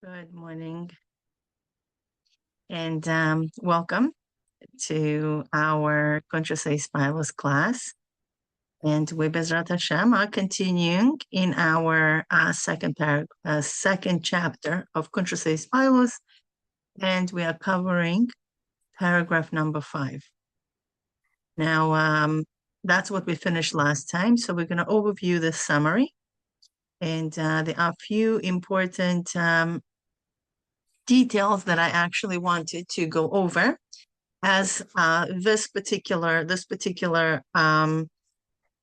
Good morning and welcome to our Kuntres Hahispaalus class. And we Bezrat Hashem are continuing in our second chapter of Kuntres Hahispaalus, and we are covering paragraph number 5. Now, that's what we finished last time, so we're going to overview the summary. And there are a few important details that I actually wanted to go over, as this particular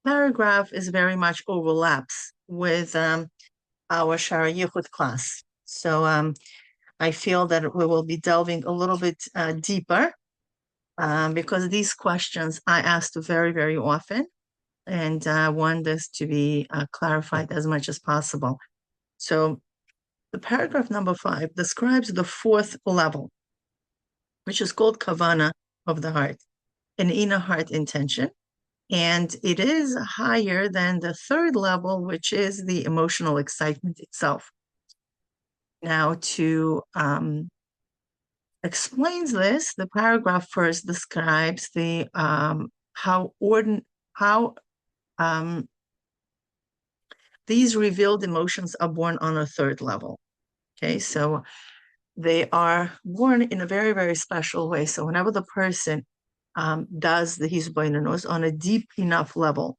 paragraph is very much overlaps with our Shara class. So I feel that we will be delving a little bit deeper because these questions I asked very, very often, and I want this to be clarified as much as possible. So the paragraph number 5 describes the 4th level, which is called kavana of the heart, an inner heart intention. And it is higher than the 3rd level, which is the emotional excitement itself. Now, to explains this, the paragraph first describes the how these revealed emotions are born on a 3rd level. Okay, so they are born in a very, very special way. So whenever the person does the hisbonenus on a deep enough level,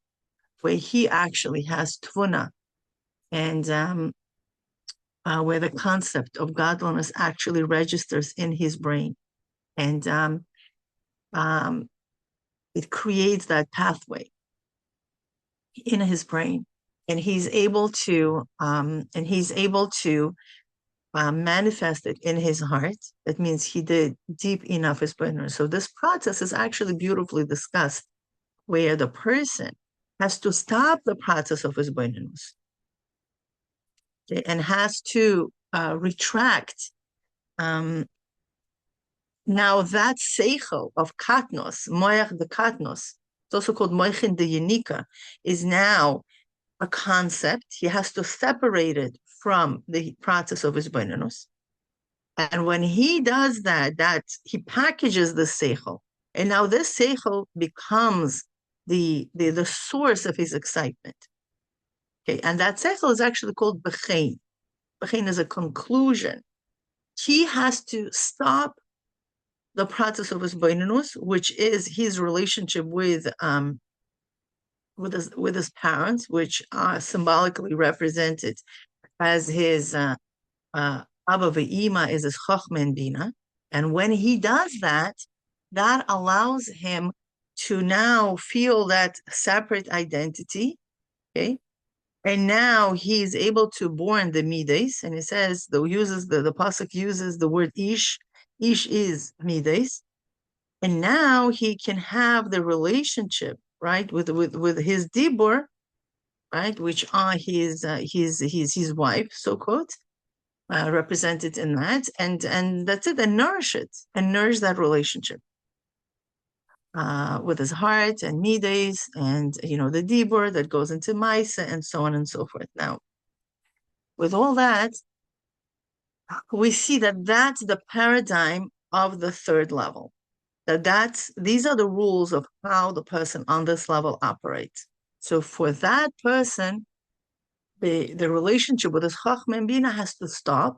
where he actually has tvuna, and where the concept of godliness actually registers in his brain, and it creates that pathway in his brain, and he's able to manifest it in his heart. That means he did deep enough hisbonenus. So this process is actually beautifully discussed, where the person has to stop the process of hisbonenus, okay, and has to retract. Now that seichel of katnos, moyach de katnos, it's also called moichin de yenika, is now a concept. He has to separate it from the process of hisbonenus. And when he does that he packages the seichel, and now this seichel becomes the source of his excitement. Okay, and that seichel is actually called bechein. Bechein is a conclusion. He has to stop the process of hisbonenus, which is his relationship with his parents, which are symbolically represented as his Abba ve'ima is his Chochmah and Bina. And when he does that, that allows him to now feel that separate identity, okay? And now he's able to born the midas, and he says, the pasuk uses the word ish is midas, and now he can have the relationship, right, with his dibur, right, which are his wife, so called, represented in that, and that's it, and nourish that relationship with his heart and midas, and the dibur that goes into maisa, and so on and so forth. Now, with all that, we see that that's the paradigm of the 3rd level. These are the rules of how the person on this level operates. So for that person, the relationship with his Chochmah and Bina has to stop.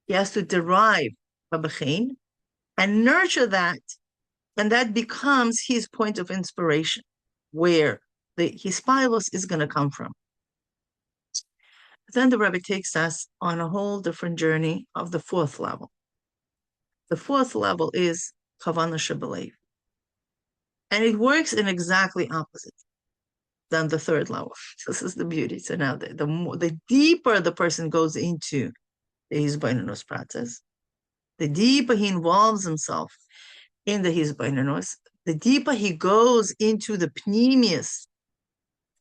He has to derive a bechein and nurture that, and that becomes his point of inspiration, where the Hahispaalus is going to come from. Then the Rebbe takes us on a whole different journey of the 4th level. The 4th level is kavana shebelev, and it works in exactly opposite than the 3rd level. This is the beauty. So now the deeper the person goes into the hisbonenus process, the deeper he involves himself in the hisbonenus, the deeper he goes into the pnimius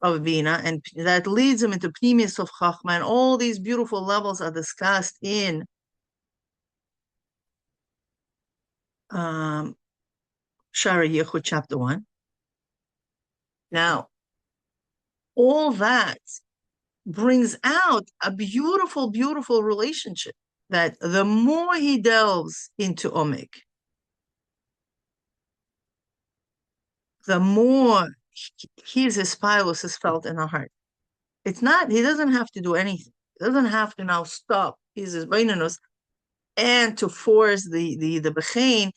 of Bina, and that leads him into pnimius of Chochmah, and all these beautiful levels are discussed in Shara Yichud chapter 1. Now, all that brings out a beautiful, beautiful relationship that the more he delves into Oneg, the more his Hahispaalus is felt in our heart. It's not, he doesn't have to do anything. He doesn't have to now stop his hisbonenus and to force the bechein,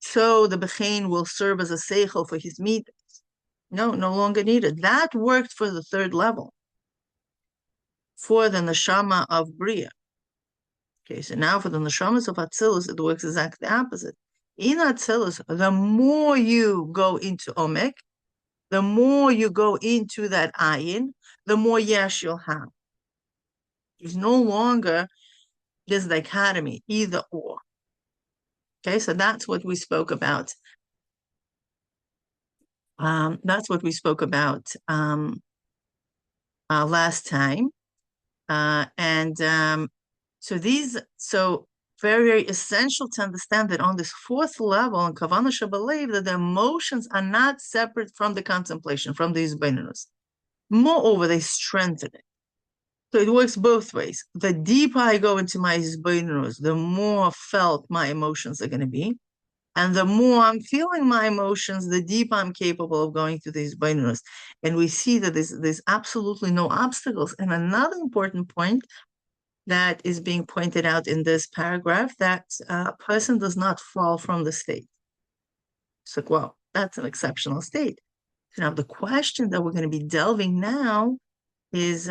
so the bechein will serve as a seichel for his meat. No longer needed. That worked for the third level, for the neshama of Bria. Okay, so now for the neshamas of Atzilus, it works exactly the opposite. In Atzilus, the more you go into Oneg, the more you go into that ayin, the more yesh you'll have. There's no longer this dichotomy, either or. Okay, so that's what we spoke about. That's what we spoke about last time. So very, very essential to understand that on this fourth level in Kavanah Shabalev, that the emotions are not separate from the contemplation, from the hisbonenus. Moreover, they strengthen it. So it works both ways. The deeper I go into my hisbonenus, the more felt my emotions are going to be. And the more I'm feeling my emotions, the deeper I'm capable of going to the hisbonenus. And we see that there's absolutely no obstacles. And another important point that is being pointed out in this paragraph, that a person does not fall from the state. It's like, well, that's an exceptional state. So now the question that we're going to be delving now is,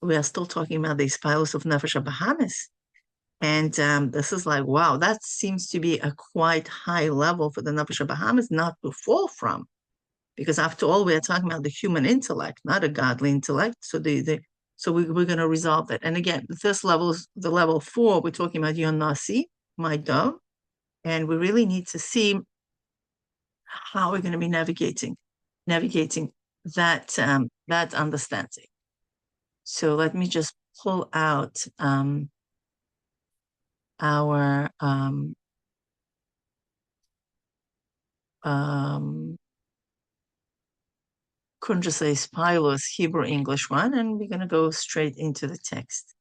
we are still talking about the Hahispaalus of Nefesh Bahamis. And this is like, wow, that seems to be a quite high level for the Nefesh Bahamis not to fall from. Because after all, we are talking about the human intellect, not a godly intellect. So we're going to resolve that. And again, this level is the level 4. We're talking about Yon Nasi, my dove. And we really need to see how we're going to be navigating that understanding. So let me just pull out our Kuntres Hahispaalus Hebrew English one, and we're going to go straight into the text.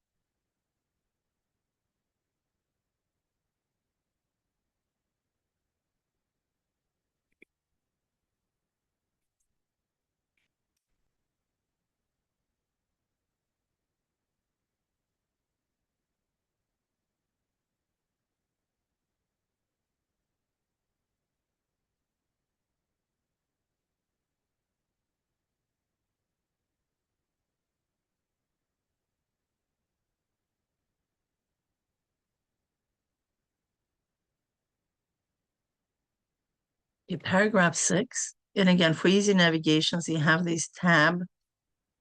In paragraph 6, and again, for easy navigations, you have this tab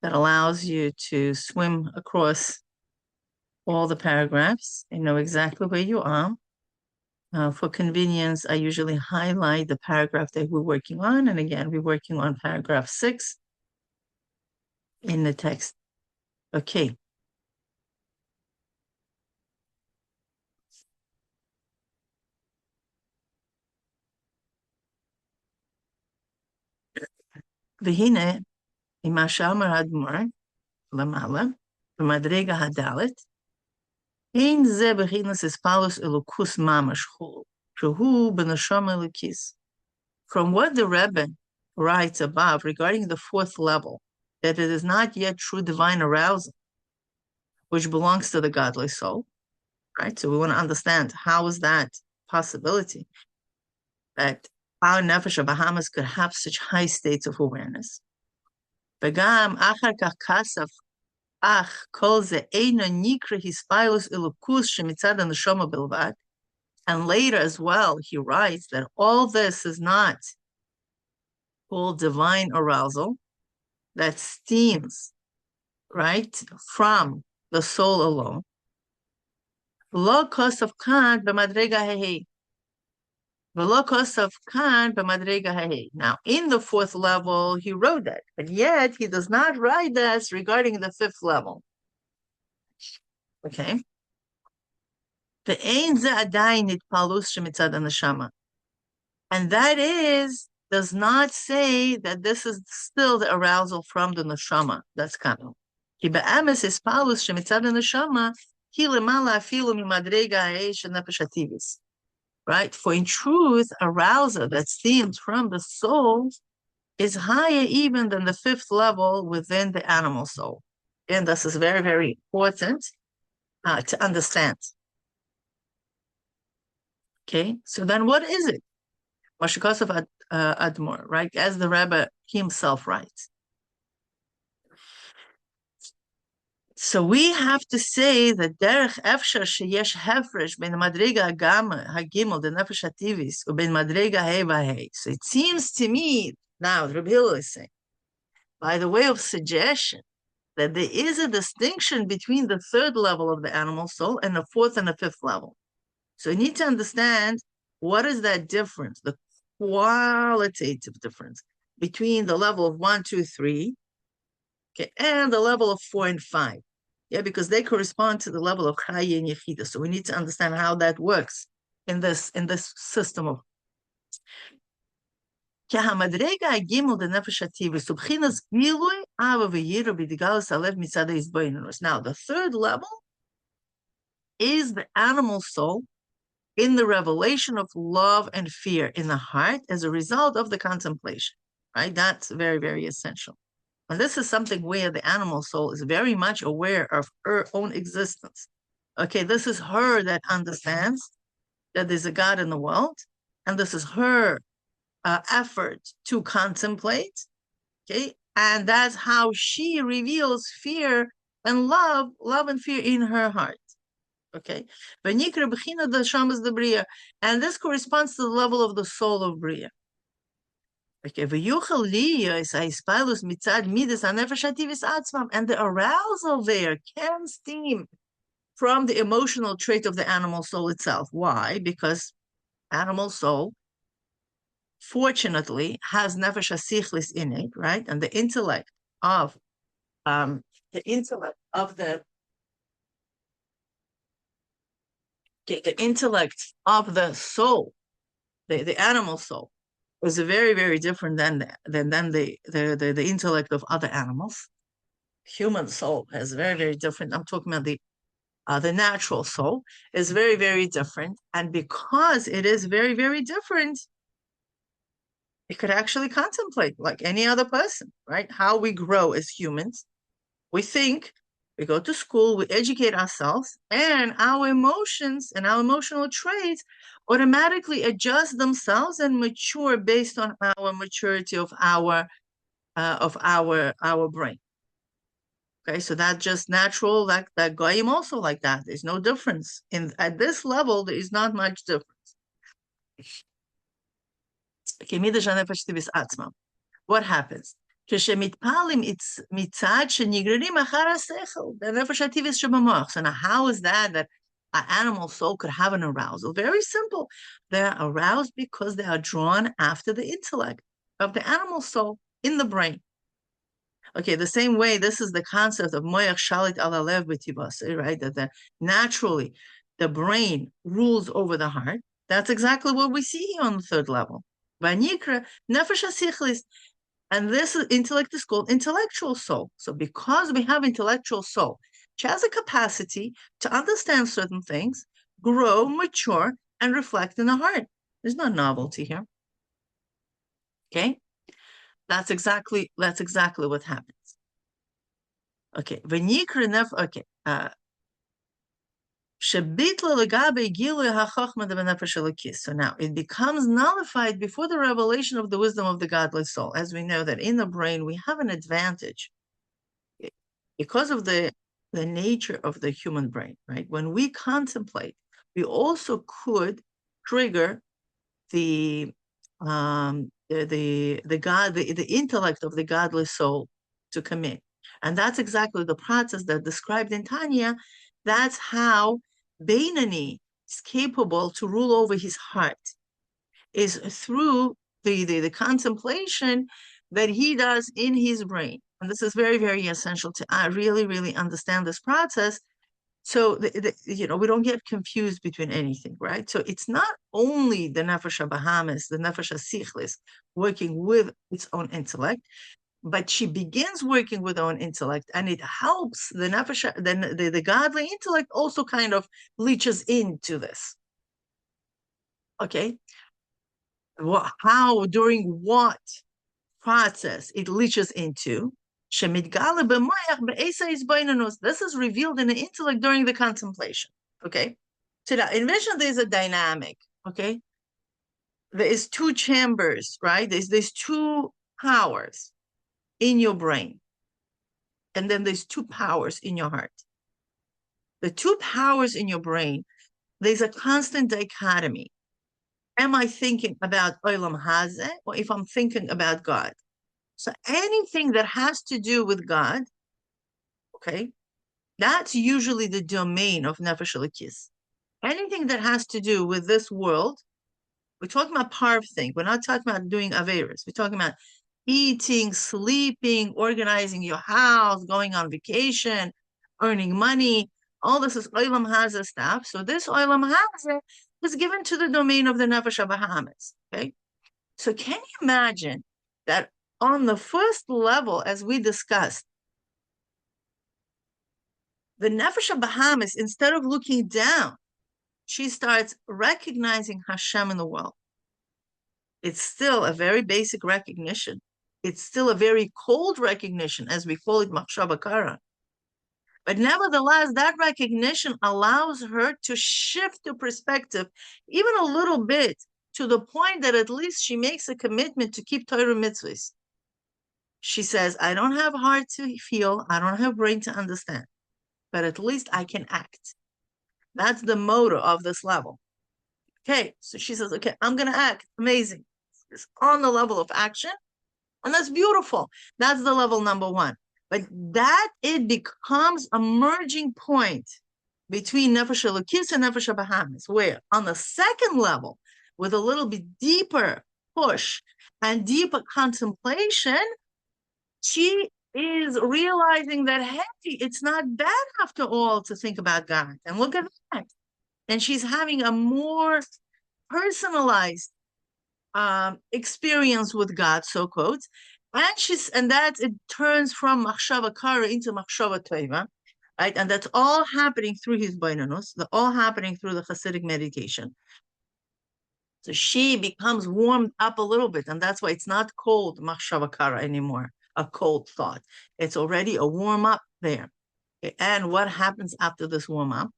that allows you to swim across all the paragraphs and know exactly where you are. For convenience, I usually highlight the paragraph that we're working on. And again, we're working on paragraph 6 in the text. Okay. V'hine, ima she'amar Admor lamala, b'madrega hadalet, ein ze b'chinas Hahispaalus elokus mamash chol, shehu b'neshama elokis. From what the Rebbe writes above regarding the fourth level, that it is not yet true divine arousal, which belongs to the godly soul, right? So we want to understand, how is that possibility that our Nefesh Bahamis could have such high states of awareness? V'gam achar kach kasaf ach kol ze eino nikra Hahispaalus elokus shemitzad haneshama bilvad. And later as well, he writes that all this is not called divine arousal that steams, right, from the soul alone. Lo kosav kan b'madrega hehei. V'lo kosav kan b'madrega hehei. Now, in the fourth level, he wrote that, but yet he does not write this regarding the fifth level. Okay. Ve'ein ze adayin hitpalus shemitzad haneshama. And that does not say that this is still the arousal from the neshama that's coming. כי באמס הספלוס שמצד הנשמה היא למעלה אפילו ממדרגה האש הנפש הטבעית. Right? For in truth, arousal that stems from the soul is higher even than the fifth level within the animal soul. And this is very, very important to understand. Okay, so then what is it? Mashikosov Admor, right? As the Rebbe himself writes. So we have to say that derech efshar sheyesh hefresh ben madrega agama hagimel the nefesh hativis uben madrega hey v'hei. So it seems to me now, Rebbe is saying, by the way of suggestion, that there is a distinction between the third level of the animal soul and the fourth and the fifth level. So you need to understand what is that difference, the qualitative difference between the level of 1, 2, 3, okay, and the level of 4 and 5. Yeah, because they correspond to the level of chayei and yechidah. So we need to understand how that works in this system of. Now, the third level is the animal soul in the revelation of love and fear in the heart as a result of the contemplation, right? That's very, very essential. And this is something where the animal soul is very much aware of her own existence. Okay, this is her that understands that there's a God in the world, and this is her effort to contemplate, okay? And that's how she reveals fear and love and fear in her heart, okay? And this corresponds to the level of the soul of Bria. Okay, and the arousal there can stem from the emotional trait of the animal soul itself. Why? Because animal soul, fortunately, has nefesh hasichlis in it, right? And the intellect of the intellect of the soul, the animal soul, was very, very different than the intellect of other animals. Human soul is very, very different. I'm talking about the natural soul is very, very different. And because it is very, very different, it could actually contemplate like any other person, right? How we grow as humans. We think, we go to school, we educate ourselves, and our emotions and our emotional traits automatically adjust themselves and mature based on our maturity of our brain. Okay, so that's just natural. That goyim also like that. There's no difference at this level. There is not much difference. What happens? So now, how is that an animal soul could have an arousal? Very simple. They're aroused because they are drawn after the intellect of the animal soul in the brain. Okay, the same way, this is the concept of moyach shalit ala lev b'tivase, right? That naturally the brain rules over the heart. That's exactly what we see here on the third level. V'anikra nefesh hasichlis. And this intellect is called intellectual soul. So because we have intellectual soul, which has a capacity to understand certain things, grow, mature, and reflect in the heart. There's no novelty here. Okay? That's exactly what happens. Okay. Okay. So now it becomes nullified before the revelation of the wisdom of the godly soul. As we know that in the brain, we have an advantage because of the nature of the human brain, right? When we contemplate, we also could trigger the intellect of the godly soul to come in. And that's exactly the process that's described in Tanya. That's how Beinani is capable to rule over his heart, is through the contemplation that he does in his brain. And this is very, very essential to really, really understand this process. So, we don't get confused between anything, right? So it's not only the nefesh bahamis, the nefesh sichlis, working with its own intellect, but she begins working with her own intellect, and it helps the nefesh, the godly intellect also kind of leaches into this. Okay, how, during what process it leaches into? This is revealed in the intellect during the contemplation. Okay, so now envision there's a dynamic. Okay, there is two chambers, right? There's two powers in your brain, and then there's two powers in your heart. The two powers in your brain, there's a constant dichotomy. Am I thinking about Olam Hazeh, or if I'm thinking about God? So anything that has to do with God, okay, that's usually the domain of Nefesh Elokis. Anything that has to do with this world, we're talking about parv thing. We're not talking about doing averos. We're talking about eating, sleeping, organizing your house, going on vacation, earning money. All this is Olam Hazeh stuff. So this Olam Hazeh is given to the domain of the Nefesh Bahamas. Okay, so can you imagine that on the first level, as we discussed, the Nefesh Bahamas, instead of looking down, she starts recognizing Hashem in the world. It's still a very basic recognition. It's still a very cold recognition, as we call it, machshava kara. But nevertheless, that recognition allows her to shift the perspective even a little bit, to the point that at least she makes a commitment to keep Torah mitzvahs. She says, I don't have heart to feel, I don't have brain to understand, but at least I can act. That's the motto of this level. Okay, so she says, okay, I'm going to act. Amazing. It's on the level of action, and that's beautiful. That's the level number one. But that it becomes a merging point between Nefesh Elokis and Nefesh Bahamas, where on the second level, with a little bit deeper push and deeper contemplation, she is realizing that, hey, it's not bad after all to think about God. And look at that. And she's having a more personalized experience with God, so quotes. And that it turns from machshava kara into machshava tova, right? And that's all happening through hisbonenus, all happening through the Hasidic meditation. So she becomes warmed up a little bit, and that's why it's not cold machshava kara anymore, a cold thought. It's already a warm up there. Okay? And what happens after this warm up?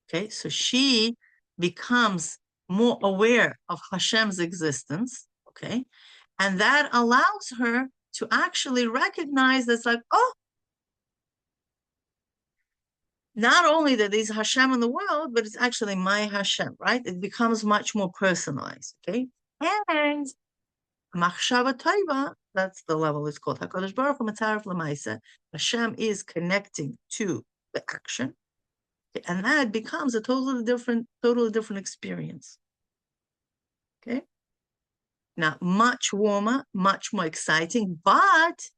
Okay, so she becomes more aware of Hashem's existence. Okay, and that allows her to actually recognize that's like, oh, not only that there's Hashem in the world, but it's actually my Hashem, right? It becomes much more personalized. Okay, and machshava tova, that's the level it's called. HaKadosh Baruch Hu Mataref L'maisa. Hashem is connecting to the action, and that becomes a totally different experience. Okay. Now, much warmer, much more exciting, but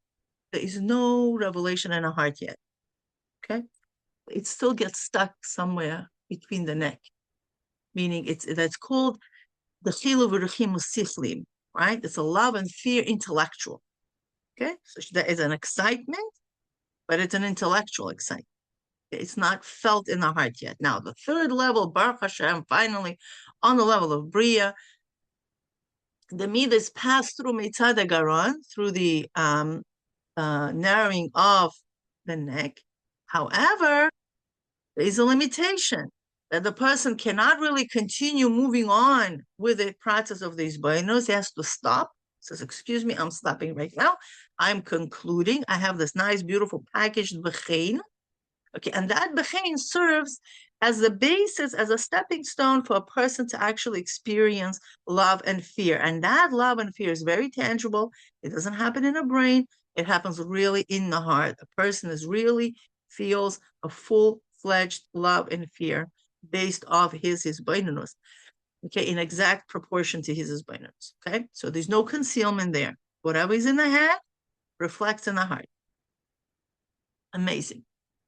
there is no revelation in her heart yet. Okay. It still gets stuck somewhere between the neck, meaning that's called the chilu v'ruchim u'sichlim, right? It's a love and fear intellectual. Okay. So there is an excitement, but it's an intellectual excitement. It's not felt in the heart yet. Now, the third level, Baruch Hashem, finally, on the level of Bria, the midas pass through Mitzad Garon, through the narrowing of the neck. However, there is a limitation that the person cannot really continue moving on with the process of these hisbonenus. He has to stop. Says, excuse me, I'm stopping right now. I'm concluding. I have this nice, beautiful packaged bechein. Okay, and that bechein serves as the basis, as a stepping stone for a person to actually experience love and fear. And that love and fear is very tangible. It doesn't happen in the brain. It happens really in the heart. A person really feels a full-fledged love and fear based off his hisbonenus, okay, in exact proportion to his hisbonenus, okay? So there's no concealment there. Whatever is in the head reflects in the heart. Amazing.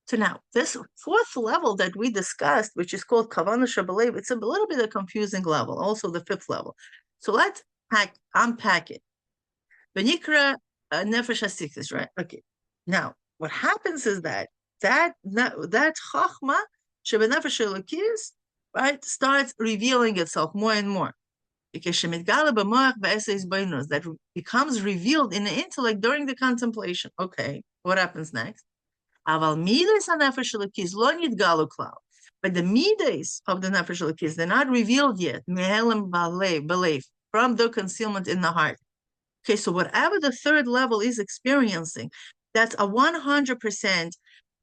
So now, this fourth level that we discussed, which is called Kavanah Shabalev, it's a little bit of a confusing level, also the fifth level. So let's unpack it. V'nikra nefesh hasikis, right? Okay. Now, what happens is that Chochmah shebenefesh elokis, right, starts revealing itself more and more. That becomes revealed in the intellect during the contemplation. Okay, what happens next? But the midas of the nefesh elokis, they're not revealed yet. From the concealment in the heart. Okay, so whatever the third level is experiencing, that's a 100%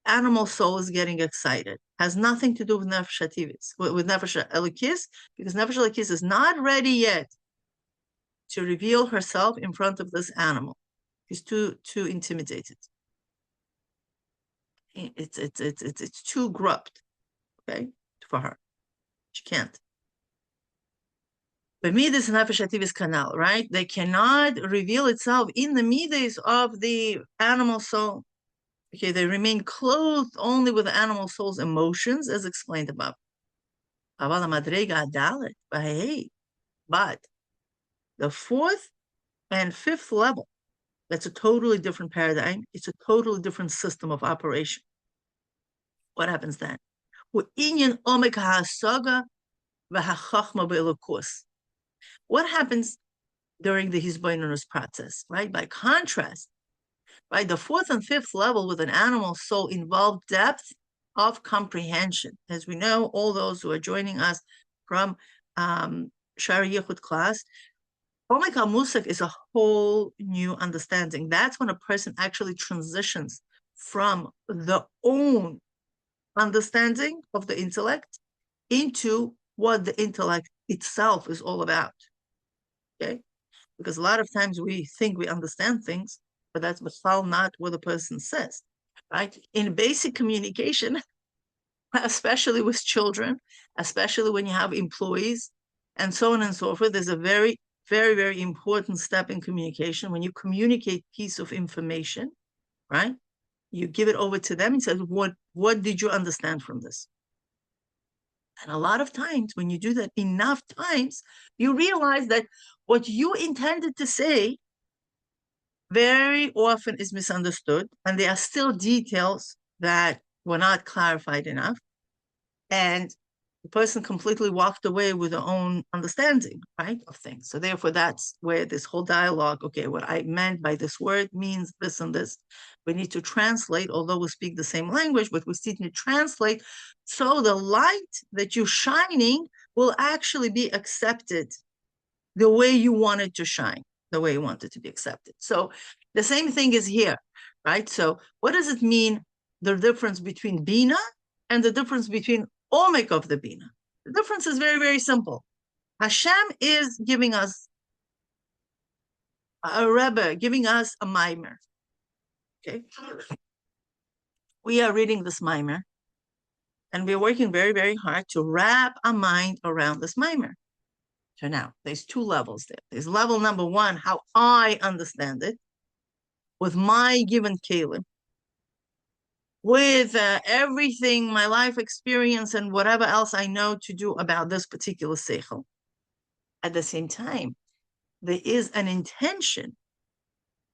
animal soul is getting excited. Has nothing to do with nefesh hativis, with nefesh elokis, because nefesh elokis is not ready yet to reveal herself in front of this animal. She's too intimidated. It's too corrupt, okay, for her. She can't. The midas nefesh hativis canal, right? They cannot reveal itself in the midas of the animal soul. Okay, they remain clothed only with the animal soul's emotions, as explained above. But the fourth and fifth level, that's a totally different paradigm. It's a totally different system of operation. What happens then? What happens during the hisbonenus process, right? By contrast, right, the fourth and fifth level with an animal soul involve depth of comprehension. As we know, all those who are joining us from Shari Yichud class, Oneg Musik is a whole new understanding. That's when a person actually transitions from the own understanding of the intellect into what the intellect itself is all about. Okay? Because a lot of times we think we understand things, but that's not what the person says, right? In basic communication, especially with children, especially when you have employees, and so on and so forth, there's a very, very, very important step in communication. When you communicate piece of information, right? You give it over to them and say, what did you understand from this? And a lot of times, when you do that enough times, you realize that what you intended to say very often is misunderstood, and there are still details that were not clarified enough. And the person completely walked away with their own understanding, right, of things. So therefore, that's where this whole dialogue, okay, what I meant by this word means this and this. We need to translate, although we speak the same language, but we still need to translate so the light that you're shining will actually be accepted the way you want it to shine, the way you want it to be accepted. So the same thing is here, right? So what does it mean, the difference between Bina and the difference between Oneg of the Bina? The difference is very, very simple. Hashem is giving us a Rebbe, giving us a mimer. Okay? We are reading this mimer, and we're working very, very hard to wrap our mind around this mimer. So now, there's two levels there. There's level number one, how I understand it, with my given kelim, with everything, my life experience, and whatever else I know to do about this particular seichel. At the same time, there is an intention,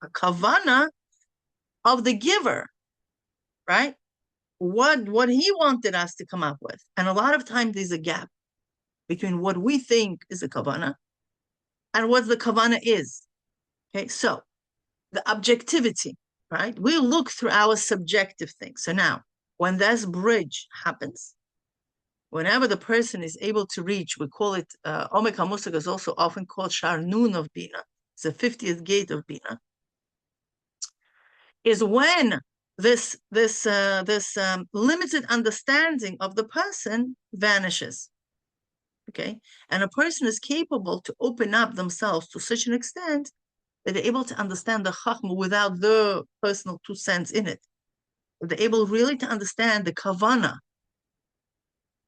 a kavana of the giver, right? What he wanted us to come up with. And a lot of times there's a gap between what we think is a kavana and what the kavana is. Okay, so the objectivity, right? We look through our subjective things. So now, when this bridge happens, whenever the person is able to reach, we call it, Oneg HaMusik is also often called Shar Nun of Bina, it's the 50th gate of Bina, is when this limited understanding of the person vanishes. Okay, and a person is capable to open up themselves to such an extent that they're able to understand the Chochmah without the personal 2 cents in it. They're able really to understand the kavana,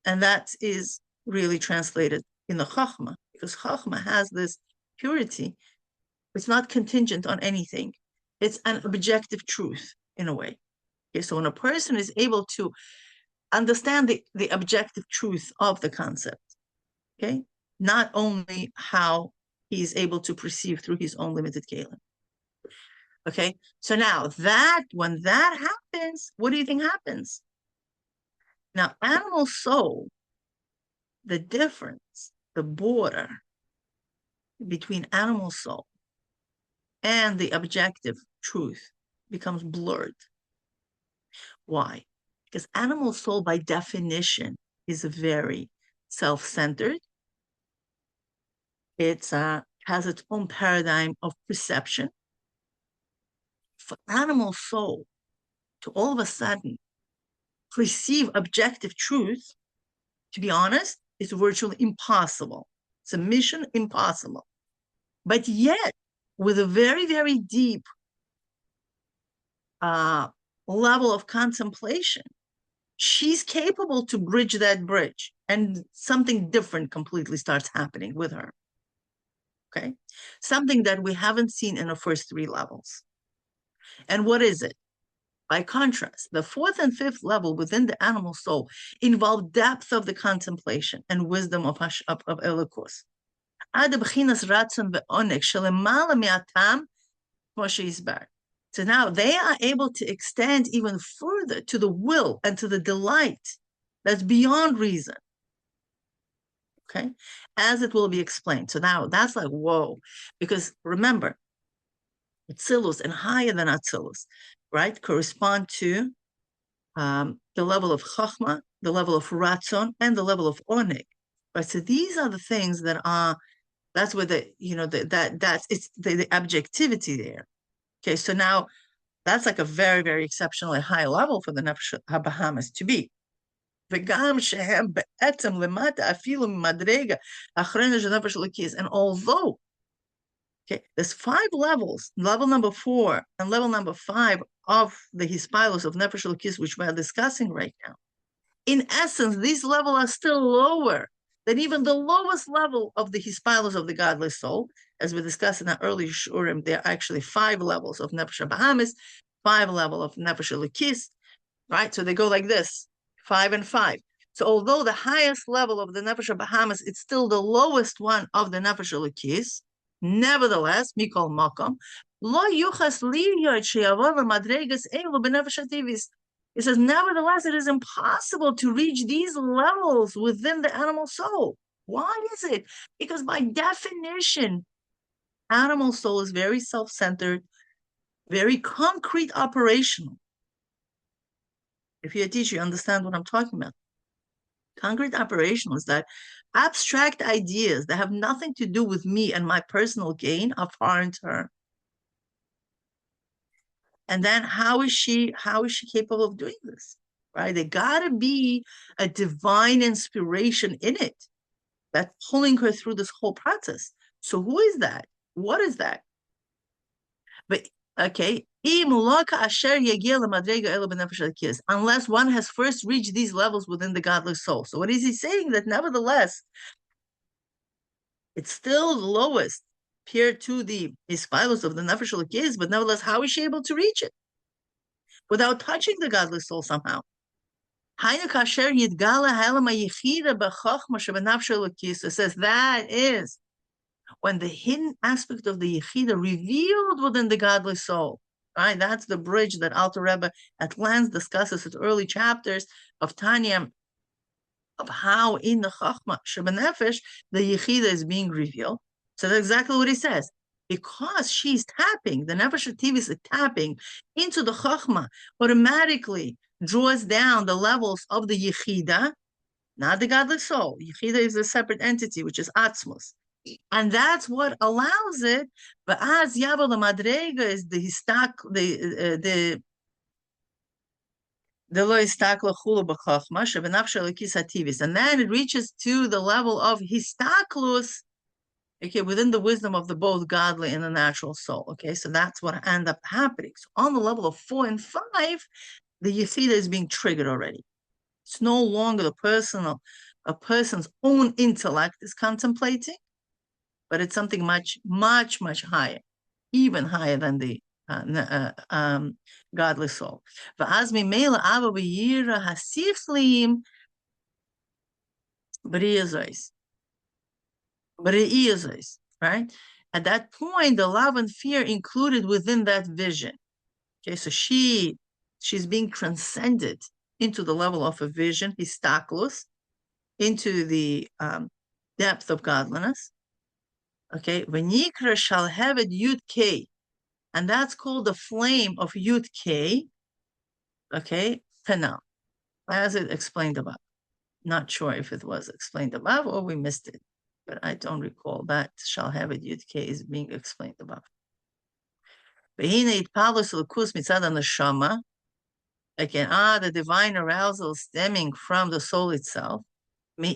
and that is really translated in the Chochmah, because Chochmah has this purity. It's not contingent on anything. It's an objective truth in a way. Okay, so when a person is able to understand the objective truth of the concept, okay, not only how he is able to perceive through his own limited kelim. Okay, so now that when that happens, what do you think happens? Now, animal soul, the difference, the border between animal soul and the objective truth becomes blurred. Why? Because animal soul, by definition, is very self-centered. It has its own paradigm of perception. For animal soul to all of a sudden perceive objective truth, to be honest, is virtually impossible. It's a mission impossible. But yet, with a very, very deep level of contemplation, she's capable to bridge that bridge, and something different completely starts happening with her. Okay, something that we haven't seen in the first three levels. And what is it? By contrast, the fourth and fifth level within the animal soul involve depth of the contemplation and wisdom of Elokus. So now they are able to extend even further to the will and to the delight that's beyond reason. Okay, as it will be explained. So now that's like, whoa, because remember, Atzilus and higher than Atzilus, right, correspond to the level of Chochmah, the level of Rotzon, and the level of Oneg. Right, so these are the things that are. That's where the it's the objectivity there. Okay, so now that's like a very, very exceptionally high level for the Nefesh HaBahamis to be. And although, okay, there's 5 levels, level number 4 and level number 5 of the Hahispaalus of Nefesh Elokis, which we're discussing right now. In essence, these levels are still lower than even the lowest level of the Hahispaalus of the godly soul. As we discussed in our earlier shurim, there are actually 5 levels of Nefesh HaBahamis, 5 levels of Nefesh Elokis, right? So they go like this, 5 and 5. So although the highest level of the Nefesh HaBahamis, it's still the lowest one of the Nefesh Elokis, nevertheless, Mikol Makom, Lo Yuchas Liyot Sheyavor Madregas Elu B'Nefesh HaTivis. It says, nevertheless, it is impossible to reach these levels within the animal soul. Why is it? Because by definition, animal soul is very self-centered, very concrete operational. If you're a teacher, you understand what I'm talking about. Concrete operational is that abstract ideas that have nothing to do with me and my personal gain are foreign to her. And then how is she capable of doing this? Right? There gotta be a divine inspiration in it that's pulling her through this whole process. So who is that? What is that? But okay, unless one has first reached these levels within the godly soul. So what is he saying? That nevertheless, it's still the lowest compared to the Hahispaalus of the Nefesh Elokis, but nevertheless, how is she able to reach it without touching the godly soul somehow? It says that is when the hidden aspect of the yechidah revealed within the godly soul. Right, that's the bridge that Alter Rebbe at length discusses in early chapters of Tanya, of how in the Chochmah Shebenefesh the yechidah is being revealed. So that's exactly what he says. Because she's tapping, the Nefesh HaTivis is tapping into the Chochmah, automatically draws down the levels of the yechidah, not the godly soul. Yechidah is a separate entity, which is Atzmos. And that's what allows it. But as Yavel Madrega is the lo istakla chulu b'chochma shebenafshe lekis hativis, and then it reaches to the level of histaklus, okay, within the wisdom of the both godly and the natural soul. Okay, so that's what ends up happening. So on the level of 4 and 5, the yechidah is being triggered already. It's no longer a person's own intellect is contemplating, but it's something much, much, much higher, even higher than the godly soul. Right? At that point, the love and fear included within that vision. Okay, so she's being transcended into the level of a vision, histaklus, into the depth of godliness. Okay, V'nikra shall have it Yud K, and that's called the flame of Yud K. Okay, Penal, as it explained above. Not sure if it was explained above or we missed it, but I don't recall that shall have it Yud K is being explained above. Again, the divine arousal stemming from the soul itself. They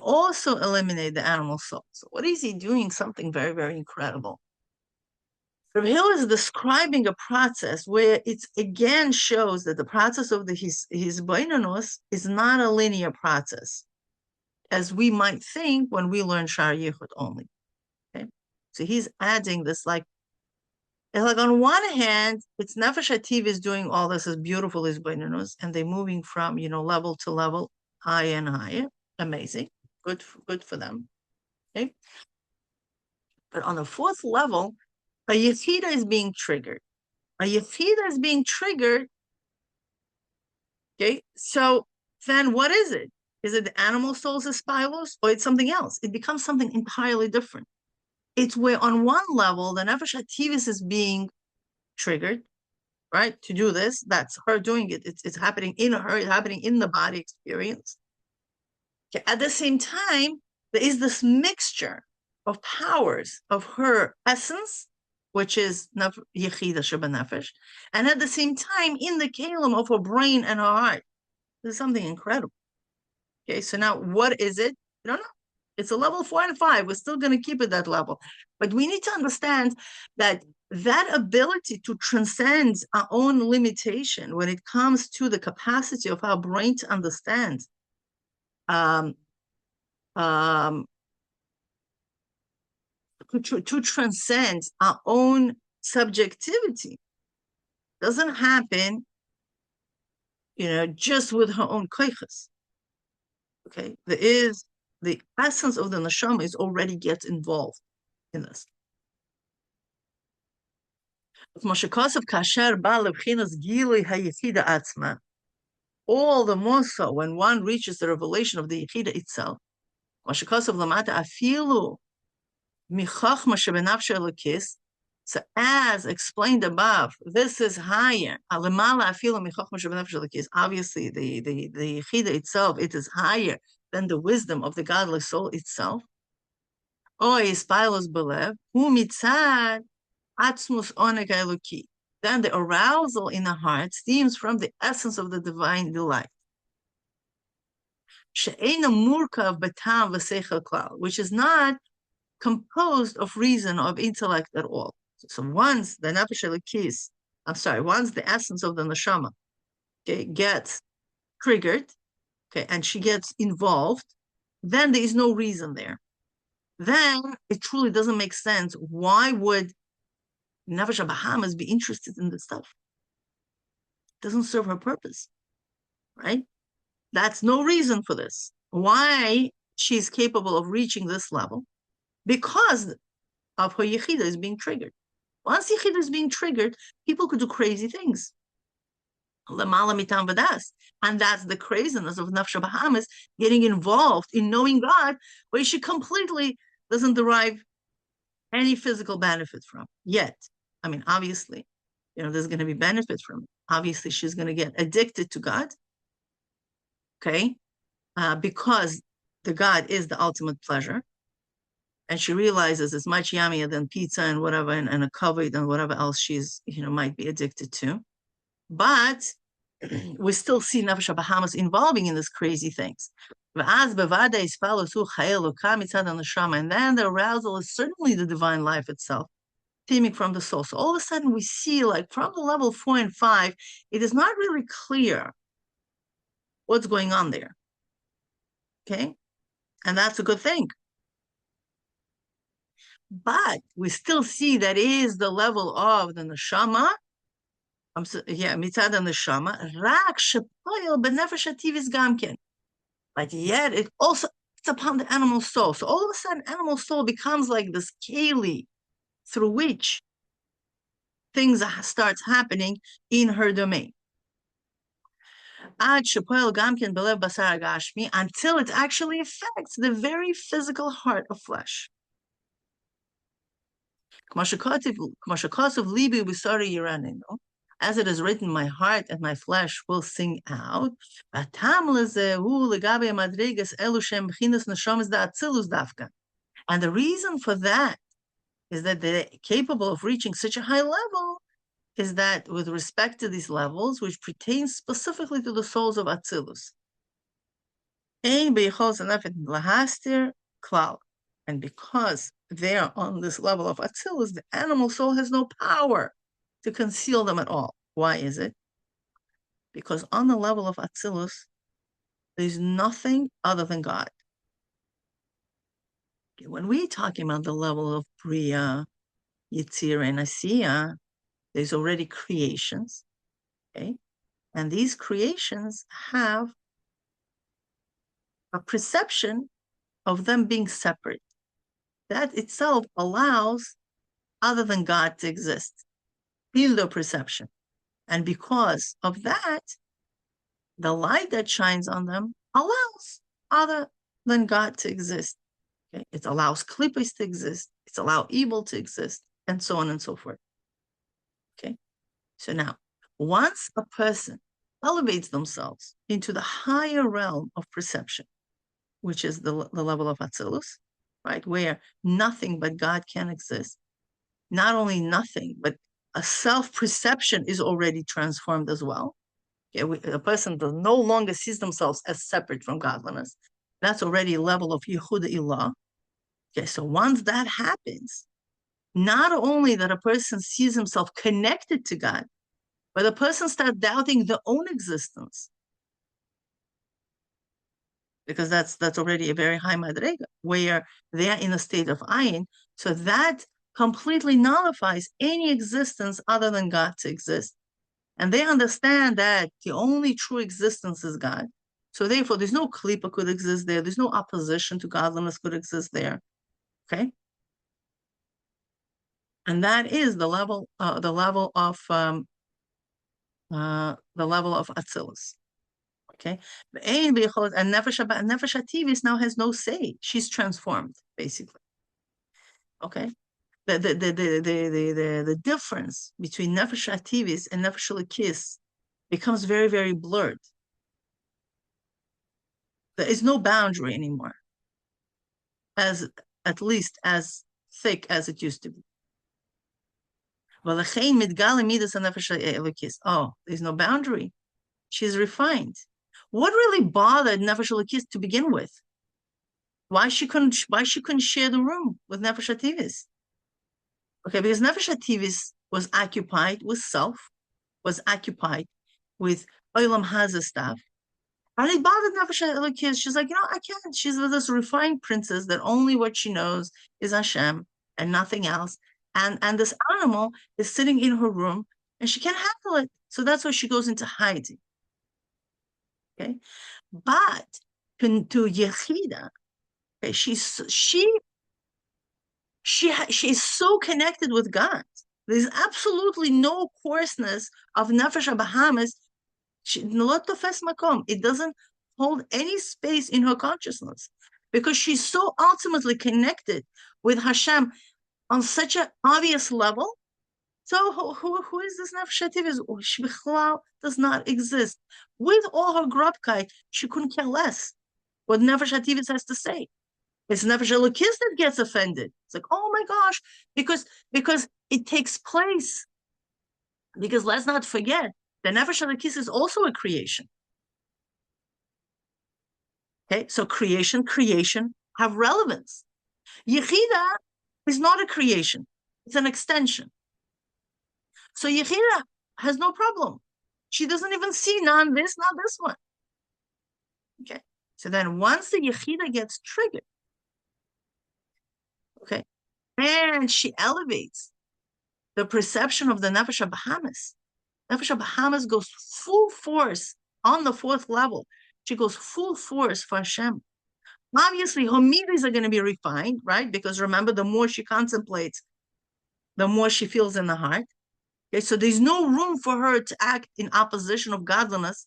also eliminate the animal soul. So what is he doing? Something very, very incredible. Rebbe Hill is describing a process where it again shows that the process of the hisbonenus is not a linear process, as we might think when we learn Shar Yichud only. Okay, so he's adding this like on one hand, it's Nefesh Hativ is doing all this as beautiful hisbonenus, and they're moving from level to level, higher and higher. Amazing, good for them. Okay, but on the fourth level, a yechidah is being triggered. A yechidah is being triggered. Okay, so then what is it? Is it the animal soul's Hahispaalus, or it's something else? It becomes something entirely different. It's where on one level, the Nefesh Hativis is being triggered, right? To do this, that's her doing it. It's happening in her, it's happening in the body experience. Okay. At the same time, there is this mixture of powers of her essence, which is yechidah shebenefesh, and at the same time, in the kalim of her brain and her heart. This is something incredible. Okay, so now what is it? I don't know. It's a level 4 and 5. We're still going to keep it that level. But we need to understand that ability to transcend our own limitation when it comes to the capacity of our brain to understand to transcend our own subjectivity doesn't happen, just with her own koiches. Okay, there is the essence of the neshama is already gets involved in this. All the more so when one reaches the revelation of the yechidah itself. So as explained above, this is higher. Obviously, the yechidah itself, it is higher than the wisdom of the godly soul itself. Hahispaalus belev, mitzad atzmus Oneg Eloki. Then the arousal in the heart stems from the essence of the divine delight. She'ena murkav betam v'seichel klal, which is not composed of reason, of intellect at all. So once the nefesh elokis, once the essence of the neshama, okay, gets triggered, okay, and she gets involved, then there is no reason there. Then it truly doesn't make sense. Why would nefesh Bahamas be interested in this stuff? It doesn't serve her purpose, right? That's no reason for this. Why she's capable of reaching this level? Because of her yechidah is being triggered. Once yechidah is being triggered, people could do crazy things. And that's the craziness of Nefesh Bahamas getting involved in knowing God, where she completely doesn't derive any physical benefit from yet. I mean, obviously, there's going to be benefit from it. Obviously, she's going to get addicted to God, okay, because the God is the ultimate pleasure. And she realizes it's much yummier than pizza and whatever, and a kavod and whatever else she's, might be addicted to. But we still see Nefesh Bahamas involving in these crazy things. And then the arousal is certainly the divine life itself, stemming from the soul. So all of a sudden we see, like from the level 4 and 5, it is not really clear what's going on there. Okay? And that's a good thing. But we still see that is the level of the neshama. Mitzad neshama. Rak shepoil benefesh hativis gamken. But yet it also acts upon the animal soul. So all of a sudden, animal soul becomes like this keli through which things starts happening in her domain. Until it actually affects the very physical heart of flesh. As it is written, my heart and my flesh will sing out. And the reason for that is that they're capable of reaching such a high level is that with respect to these levels, which pertain specifically to the souls of Atzilus. And because they are on this level of Atzilus, the animal soul has no power to conceal them at all. Why is it? Because on the level of Atzilus, there's nothing other than God. Okay, when we're talking about the level of Bria, Yitzir, and Asiya, there's already creations, okay? And these creations have a perception of them being separate. That itself allows other than God to exist. Pildo perception. And because of that, the light that shines on them allows other than God to exist. Okay? It allows klippos to exist. It allows evil to exist, and so on and so forth. Okay. So now, once a person elevates themselves into the higher realm of perception, which is the level of Atzilus, right, where nothing but God can exist, not only nothing, but a self-perception is already transformed as well. Okay, a person does no longer sees themselves as separate from godliness. That's already a level of yechidah ilah. Okay, so once that happens, not only that a person sees himself connected to God, but a person starts doubting their own existence. Because that's already a very high madrega, where they are in a state of ayin. So that completely nullifies any existence other than God to exist. And they understand that the only true existence is God. So therefore, there's no klipa could exist there. There's no opposition to godliness could exist there. Okay? And that is the level of Atzilus. Okay, and Nefesh HaTivis now has no say. She's transformed, basically. Okay, the difference between Nefesh HaTivis and Nefesh Elokis becomes very, very blurred. There is no boundary anymore, at least as thick as it used to be. Oh, there's no boundary. She's refined. What really bothered Nefesh Elokis to begin with? Why she couldn't share the room with Nefesh HaTivis? Okay, because Nefesh HaTivis was occupied with self, was occupied with Olam Hazeh stuff. And it bothered Nefesh Elokis. She's like, I can't. She's this refined princess that only what she knows is Hashem and nothing else. And this animal is sitting in her room and she can't handle it. So that's why she goes into hiding. Okay, but to yechidah, okay, she's so connected with God. There's absolutely no coarseness of nefesh habahamis. It doesn't hold any space in her consciousness because she's so ultimately connected with Hashem on such an obvious level. So who is this nefesh haTivis? She does not exist. With all her grubkai, she couldn't care less what nefesh haTivis has to say. It's Nefesh Elokis that gets offended. It's like, oh my gosh, because it takes place. Because let's not forget, the Nefesh Elokis is also a creation. Okay, so creation have relevance. Yechidah is not a creation; it's an extension. So yechidah has no problem. She doesn't even see none this, not this one. Okay, so then once the yechidah gets triggered, okay, and she elevates the perception of the Nefesh HaBahamis. Nefesh HaBahamis goes full force on the fourth level. She goes full force for Hashem. Obviously, her meters are going to be refined, right? Because remember, the more she contemplates, the more she feels in the heart. Okay, so there's no room for her to act in opposition of godliness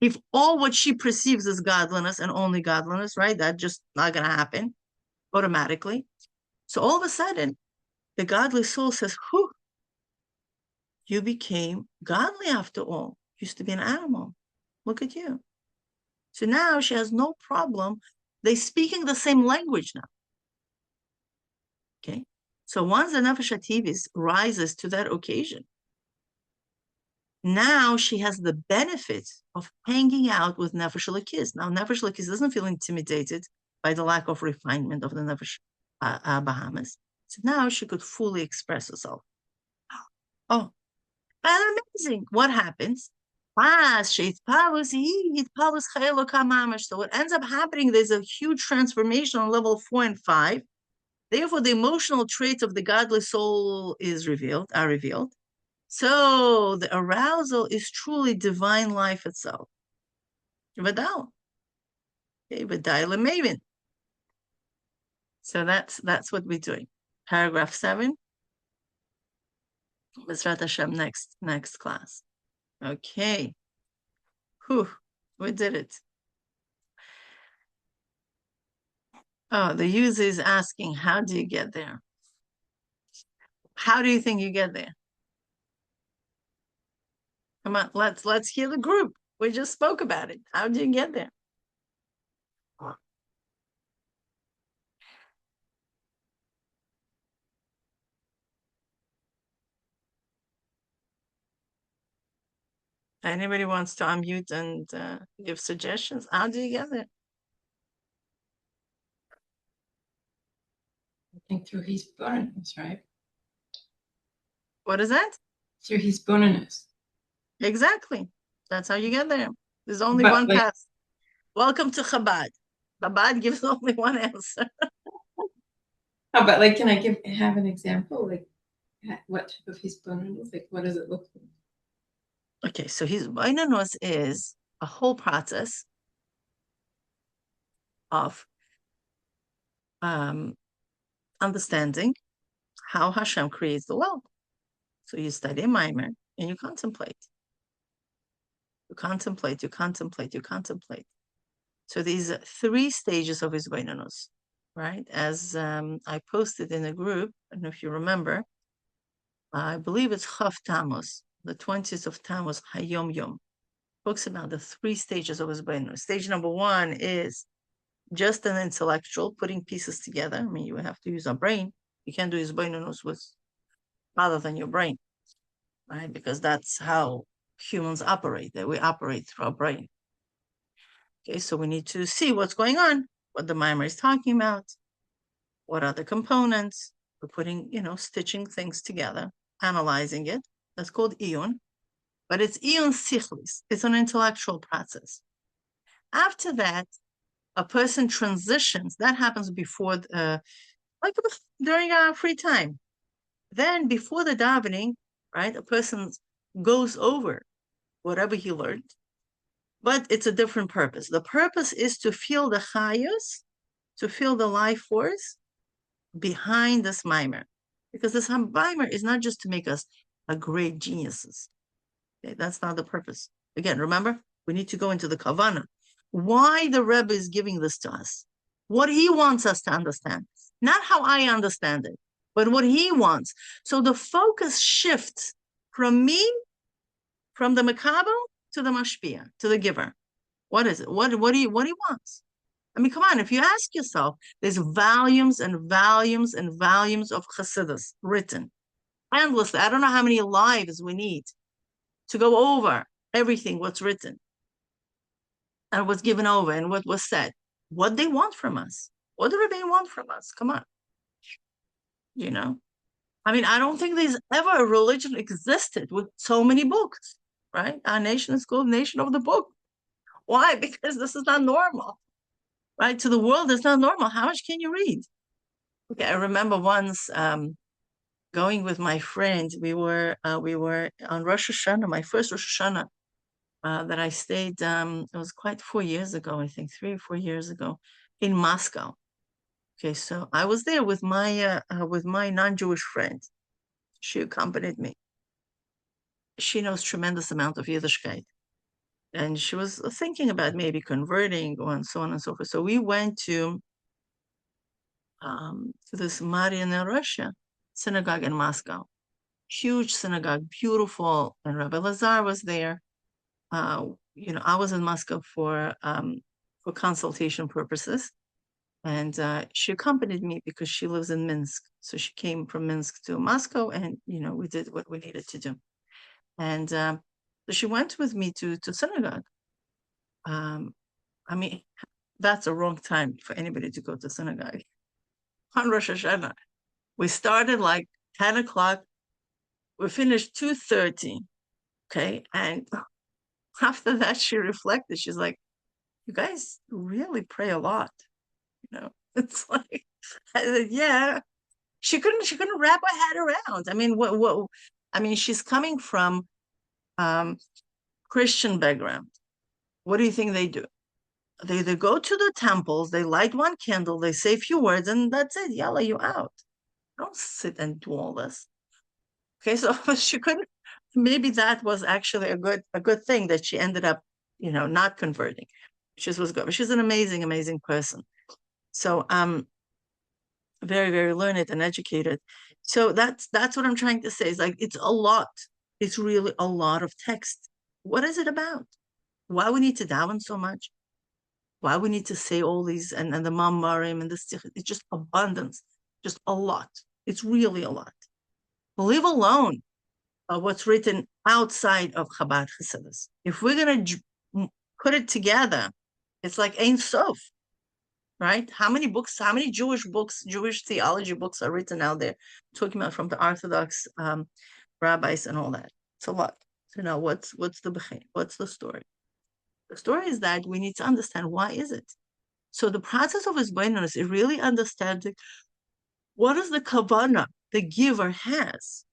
if all what she perceives is godliness and only godliness, right? That's just not going to happen automatically. So all of a sudden, the godly soul says, whew, you became godly after all. Used to be an animal. Look at you. So now she has no problem. They're speaking the same language now. Okay. So once the Nefesh HaTivis rises to that occasion, now she has the benefit of hanging out with Nefesh Elokis. Now, Nefesh Elokis doesn't feel intimidated by the lack of refinement of the Nefesh Bahamas. So now she could fully express herself. Oh, that's amazing. What happens? So what ends up happening, there's a huge transformation on level 4 and 5. Therefore, the emotional traits of the godly soul are revealed. So the arousal is truly divine life itself. So that's what we're doing. Paragraph 7. B'ezrat Hashem, next class. Okay. Whew, we did it. Oh, the user is asking, how do you get there? How do you think you get there? Come on, let's hear the group. We just spoke about it. How do you get there? Anybody wants to unmute and give suggestions? How do you get there? I think through hisbonenus, right? What is that? Through hisbonenus. Exactly. That's how you get there. There's only one path. Welcome to Chabad. Chabad gives only one answer. How about, like, can I have an example? Like, what type of hisbonenus? Like, what does it look like? Okay, so hisbonenus is a whole process of understanding how Hashem creates the world. So you study a mimer and you contemplate. You contemplate, you contemplate, you contemplate. So these 3 stages of hisbonenus, right? As I posted in a group, I don't know if you remember, I believe it's Chav Tammuz, the 20th of Tammuz, Hayom Yom, talks about the 3 stages of hisbonenus. Stage number 1 is just an intellectual, putting pieces together. I mean, you have to use a brain. You can't do hisbonenus with other than your brain, right? Because that's how humans operate. That we operate through our brain. Okay, so we need to see what's going on, what the mimer is talking about, what are the components. We're putting, stitching things together, analyzing it. That's called iyun, but it's iyun sichlis. It's an intellectual process. After that, a person transitions. That happens before, like during our free time. Then before the davening, right, a person goes over whatever he learned, but it's a different purpose. The purpose is to feel the chayus, to feel the life force behind this mimer. Because this mimer is not just to make us a great geniuses. Okay, that's not the purpose. Again, remember, we need to go into the kavana. Why the Rebbe is giving this to us. What he wants us to understand. Not how I understand it, but what he wants. So the focus shifts from me, from the makabel, to the mashpia, to the giver. What is it? What do he wants? I mean, come on, if you ask yourself, there's volumes and volumes and volumes of chassidus written endlessly. I don't know how many lives we need to go over everything what's written and what's given over and what was said. What they want from us. What do Rebbe want from us? Come on. I mean, I don't think there's ever a religion existed with so many books, right? Our nation is called Nation of the Book. Why? Because this is not normal. Right? To the world, it's not normal. How much can you read? Okay, I remember once going with my friend. We were on Rosh Hashanah, my first Rosh Hashanah that I stayed. It was quite 4 years ago, I think, 3 or 4 years ago. in Moscow. Okay, so I was there with my non-Jewish friend. She accompanied me. She knows tremendous amount of Yiddishkeit, and she was thinking about maybe converting and so on and so forth. So we went to this Marian Russia synagogue in Moscow. Huge synagogue, beautiful, and Rabbi Lazar was there. I was in Moscow for consultation purposes, and she accompanied me because she lives in Minsk. So she came from Minsk to Moscow, and we did what we needed to do. And so she went with me to synagogue. I mean, that's a wrong time for anybody to go to synagogue on Rosh Hashanah. We started like 10 o'clock. We finished 2:30. Okay. And after that, she reflected. She's like, you guys really pray a lot. It's like, I said, yeah. She couldn't wrap her head around. I mean, she's coming from Christian background. What do you think they do? They go to the temples, they light one candle, they say a few words, and that's it. Yalla, you out. Don't sit and do all this. Okay, so she couldn't. Maybe that was actually a good thing that she ended up, not converting. She was good. She's an amazing, amazing person. So very, very learned and educated. So that's what I'm trying to say. Is like it's a lot. It's really a lot of text. What is it about? Why we need to daven so much? Why we need to say all these and the mamarim and this? It's just abundance, just a lot. It's really a lot. Leave alone what's written outside of Chabad Chassidus. If we're gonna put it together, it's like Ein Sof, right? How many books? How many Jewish books, Jewish theology books are written out there, talking about from the Orthodox rabbis and all that? It's a lot. So now, what's the story? The story is that we need to understand why is it. So the process of hisbonenus is really understanding what is the kavanah the giver has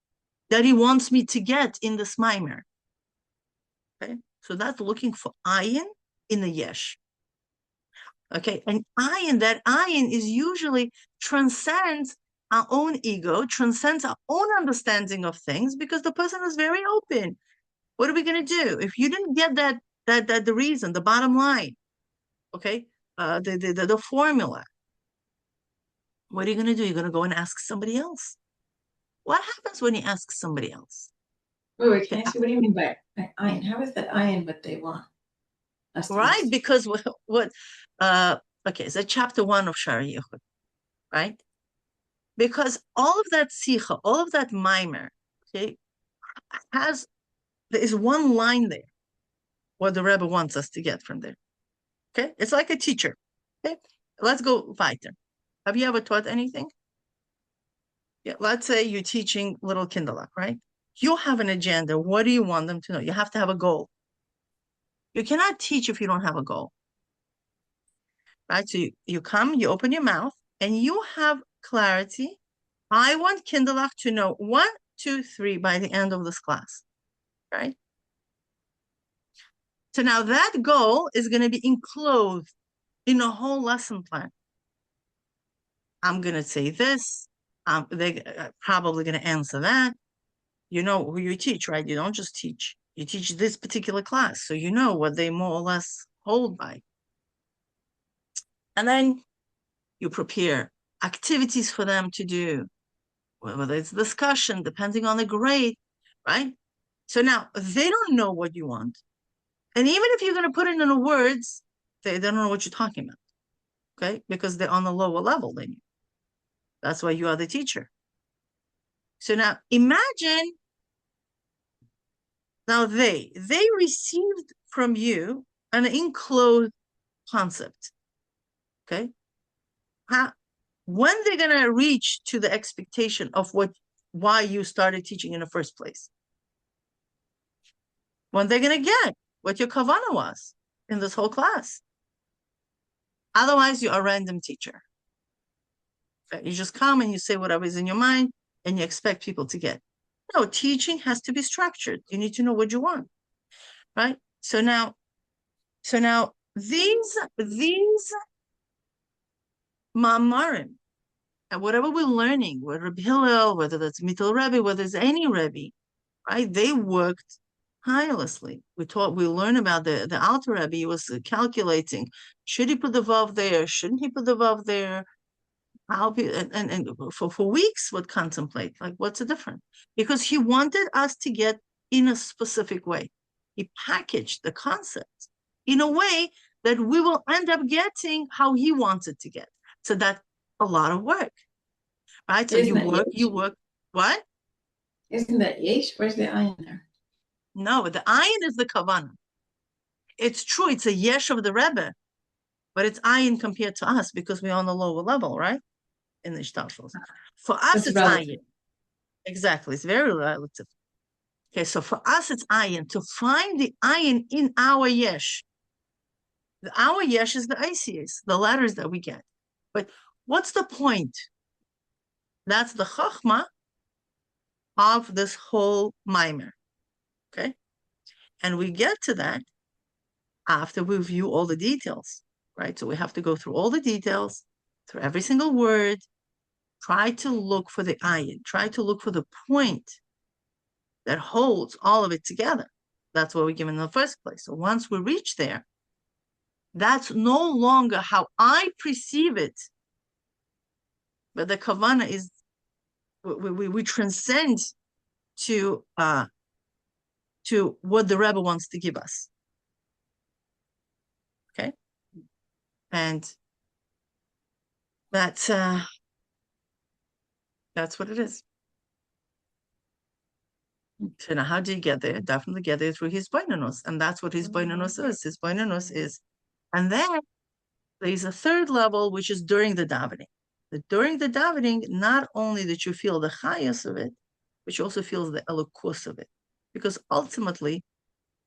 that he wants me to get in this mimer. Okay, so that's looking for ayin in the yesh. Okay, and that ayin is usually transcends our own ego, transcends our own understanding of things because the person is very open. What are we going to do if you didn't get that the reason, the bottom line? Okay, the formula. What are you going to do? You're going to go and ask somebody else. What happens when you ask somebody else? Wait, can I ask you, what do you mean by ayin? How is that ayin what they want? Right, because okay, so chapter 1 of Shara Yichud, right? Because all of that sicha, all of that mimer, okay, there is one line there, what the Rebbe wants us to get from there. Okay, it's like a teacher. Okay, let's go weiter. Have you ever taught anything? Yeah, let's say you're teaching little kinderlach, right? You have an agenda. What do you want them to know? You have to have a goal. You cannot teach if you don't have a goal, right? So you come, you open your mouth, and you have clarity. I want kinderlach to know 1, 2, 3 by the end of this class, right? So now that goal is going to be enclosed in a whole lesson plan. I'm going to say this. They're probably going to answer that. You know who you teach, right? You don't just teach. You teach this particular class, so you know what they more or less hold by. And then you prepare activities for them to do, whether it's discussion, depending on the grade, right? So now they don't know what you want. And even if you're going to put it in the words, they don't know what you're talking about, okay? Because they're on a lower level than you. That's why you are the teacher. So now imagine, now they received from you an enclosed concept, okay? When they're going to reach to the expectation of why you started teaching in the first place? When they're going to get what your kavanah was in this whole class. Otherwise, you're a random teacher. Okay? You just come and you say whatever is in your mind and you expect people to get. No, teaching has to be structured. You need to know what you want, right? So now these ma'amarim, and whatever we're learning, whether Rebbe Hillel, whether that's Mittel Rebbe, whether it's any Rebbe, right? They worked tirelessly. We learn about the Alter Rebbe. He was calculating, should he put the vav there? Shouldn't he put the vav there? And for weeks would contemplate, like, what's the difference? Because he wanted us to get in a specific way. He packaged the concept in a way that we will end up getting how he wants it to get. So that's a lot of work, right? So you work, what? Isn't that yesh? Where's the eye in there? No, the ayin is the kavanah. It's true, it's a yesh of the Rebbe, but it's ayin compared to us because we're on the lower level, right? In the shtalshalos. For us, it's ayin. Exactly, it's very relative. Okay, so for us, it's ayin. To find the ayin in our yesh. Our yesh is the ICS, the letters that we get. But what's the point? That's the chochmah of this whole mimer. Okay? And we get to that after we view all the details, right? So we have to go through all the details, through every single word, try to look for the ayin, try to look for the point that holds all of it together. That's what we give in the first place. So once we reach there, that's no longer how I perceive it, but the kavanah is, we transcend to what the Rebbe wants to give us. Okay, and that's what it is. So now, how do you get there? Definitely get there through hisbonenus, and that's what hisbonenus is. Hisbonenus is, and then there's a third level, which is during the davening. During the davening, not only that you feel the chayei of it, but you also feel the elokus of it, because ultimately,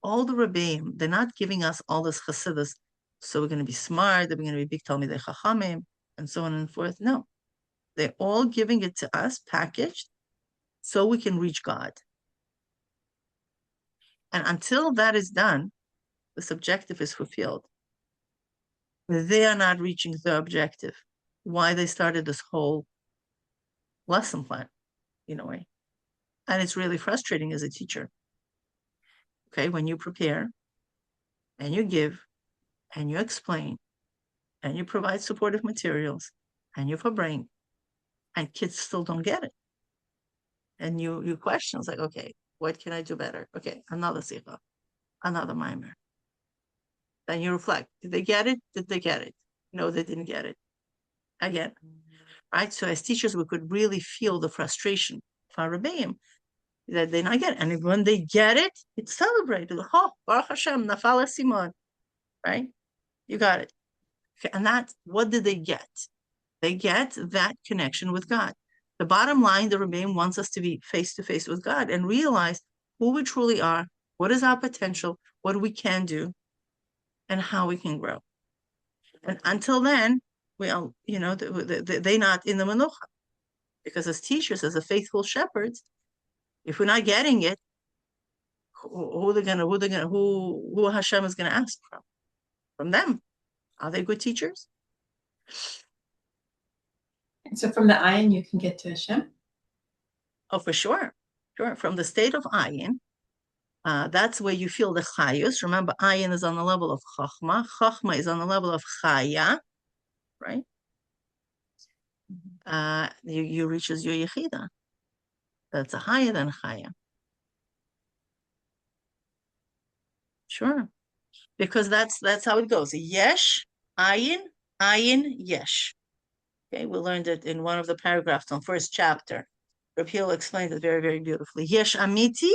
all the Rebbeim, they're not giving us all this chassidus, so we're going to be smart, that we're going to be big talmidei chachamim, and so on and forth. No, they're all giving it to us packaged, so we can reach God. And until that is done, this objective is fulfilled. They are not reaching the objective. Why they started this whole lesson plan, in a way. And it's really frustrating as a teacher. Okay, when you prepare and you give and you explain and you provide supportive materials and you bring, and kids still don't get it. And you question, it's like, okay, what can I do better? Okay, another sikha, another mimer. Then you reflect, did they get it? Did they get it? No, they didn't get it. Again, right? So as teachers, we could really feel the frustration of our Rebbeim that they not get it. And when they get it, it's celebrated. Oh, Baruch Hashem, Nafal Simon, right? You got it. Okay, and that's, what did they get? They get that connection with God. The bottom line, the Rebbeim wants us to be face to face with God and realize who we truly are, what is our potential, what we can do, and how we can grow. And until then, they're not in the menucha. Because as teachers, as a faithful shepherds, if we're not getting it, who Hashem is gonna ask from? From them. Are they good teachers? And so from the ayin, you can get to Hashem? Oh, for sure. Sure. From the state of ayin, that's where you feel the chayus. Remember, ayin is on the level of chochmah. Chochmah is on the level of chaya, right? You reaches your yechidah. That's a higher than chaya. Sure. Because that's how it goes. Yesh, ayin, yesh. Okay, we learned it in one of the paragraphs on first chapter. Rebbe Hillel explained it very, very beautifully. Yesh amiti,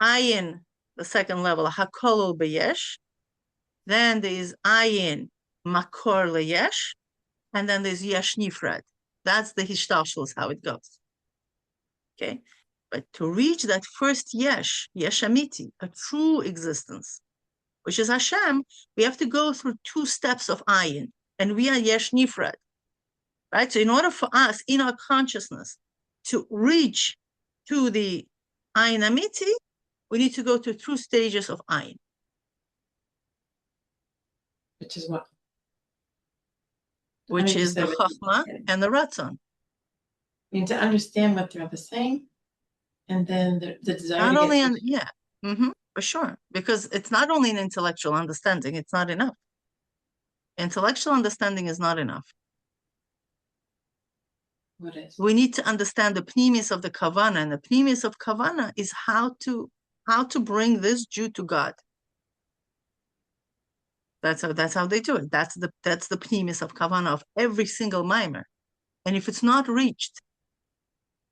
ayin, the second level, hakolol beyesh. Then there's ayin, makor leyesh. And then there's yesh nifrad. That's the histalshalos, how it goes. Okay, but to reach that first yesh amiti, a true existence, which is Hashem, we have to go through 2 steps of ayin, and we are yesh nifrad, right? So in order for us, in our consciousness, to reach to the ayin amiti, we need to go through 2 stages of ayin. Which is what? which is the Chochmah and the Rotzon. I mean, to understand what the Rebbe is saying, and then the desire not to only get on, yeah, for sure, because it's not only an intellectual understanding, it's not enough. Intellectual understanding is not enough. What is? We need to understand the pnimis of the kavana, and the pnimis of kavana is how to bring this Jew to God. That's how they do it. That's the pnimis of kavana of every single mimer. And if it's not reached,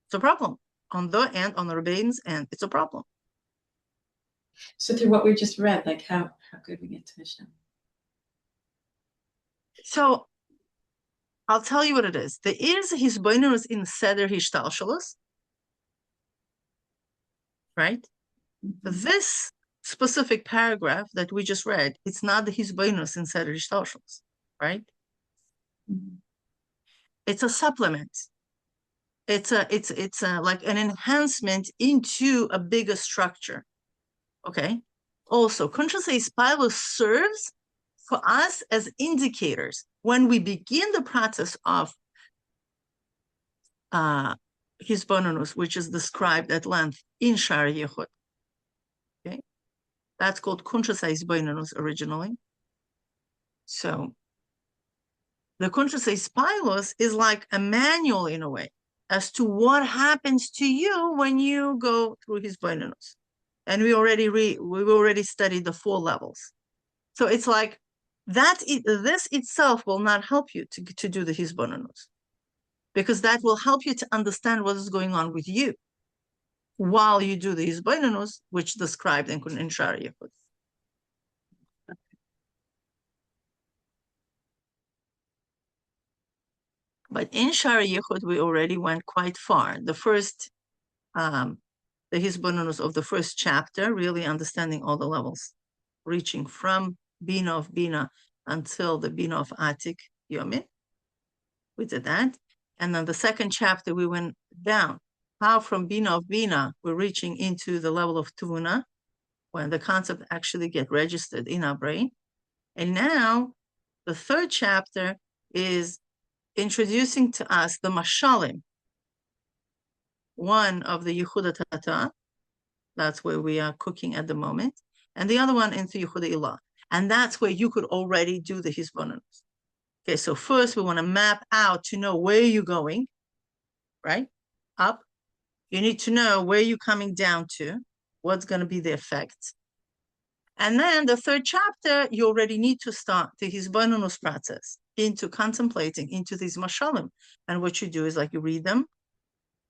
it's a problem. On the end, on the Rebbe's end, it's a problem. So through what we just read, like how could we get to Hashem? So I'll tell you what it is. There is hisbonenus in seder histalshalus, right? This specific paragraph that we just read, it's not the hisbonenus in seder histalshalus, right? It's a supplement. It's a like an enhancement into a bigger structure. Okay. Also, Kuntres Hahispaalus serves for us as indicators when we begin the process of hisbonenus, which is described at length in Shar Yechud. Okay, that's called Kuntres Hahispaalus originally. So the Kuntres Hahispaalus is like a manual in a way as to what happens to you when you go through hisbonenus. And we already studied the 4 levels. So it's like that. This itself will not help you to do the hisbonenus, because that will help you to understand what is going on with you while you do the hisbonenus, which described in Shar Yechud. But in Shar Yechud, we already went quite far. The first, the hisbonenus of the first chapter, really understanding all the levels, reaching from Bina of Bina until the Bina of Atik Yomin. We did that. And then the second chapter, we went down. How from Bina of Bina, we're reaching into the level of Tuvuna, when the concept actually get registered in our brain. And now, the third chapter is introducing to us the Mashalim, one of the yechidah Tata, that's where we are cooking at the moment, and the other one into yechidah Ilah. And that's where you could already do the hisbonenus. Okay, so first we want to map out to know where you're going, right? Up. You need to know where you're coming down to, what's going to be the effect. And then the third chapter, you already need to start the hisbonenus process into contemplating into these mashalim. And what you do is like you read them,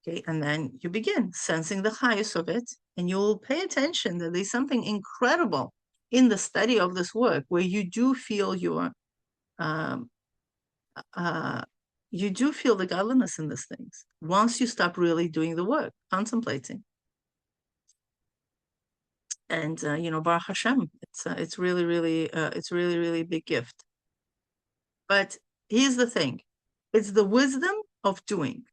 okay, and then you begin sensing the highest of it, and you'll pay attention that there's something incredible in the study of this work where you do feel your you do feel the godliness in these things once you stop really doing the work, contemplating. And Baruch Hashem, it's really, really a big gift. But here's the thing: it's the wisdom of doing.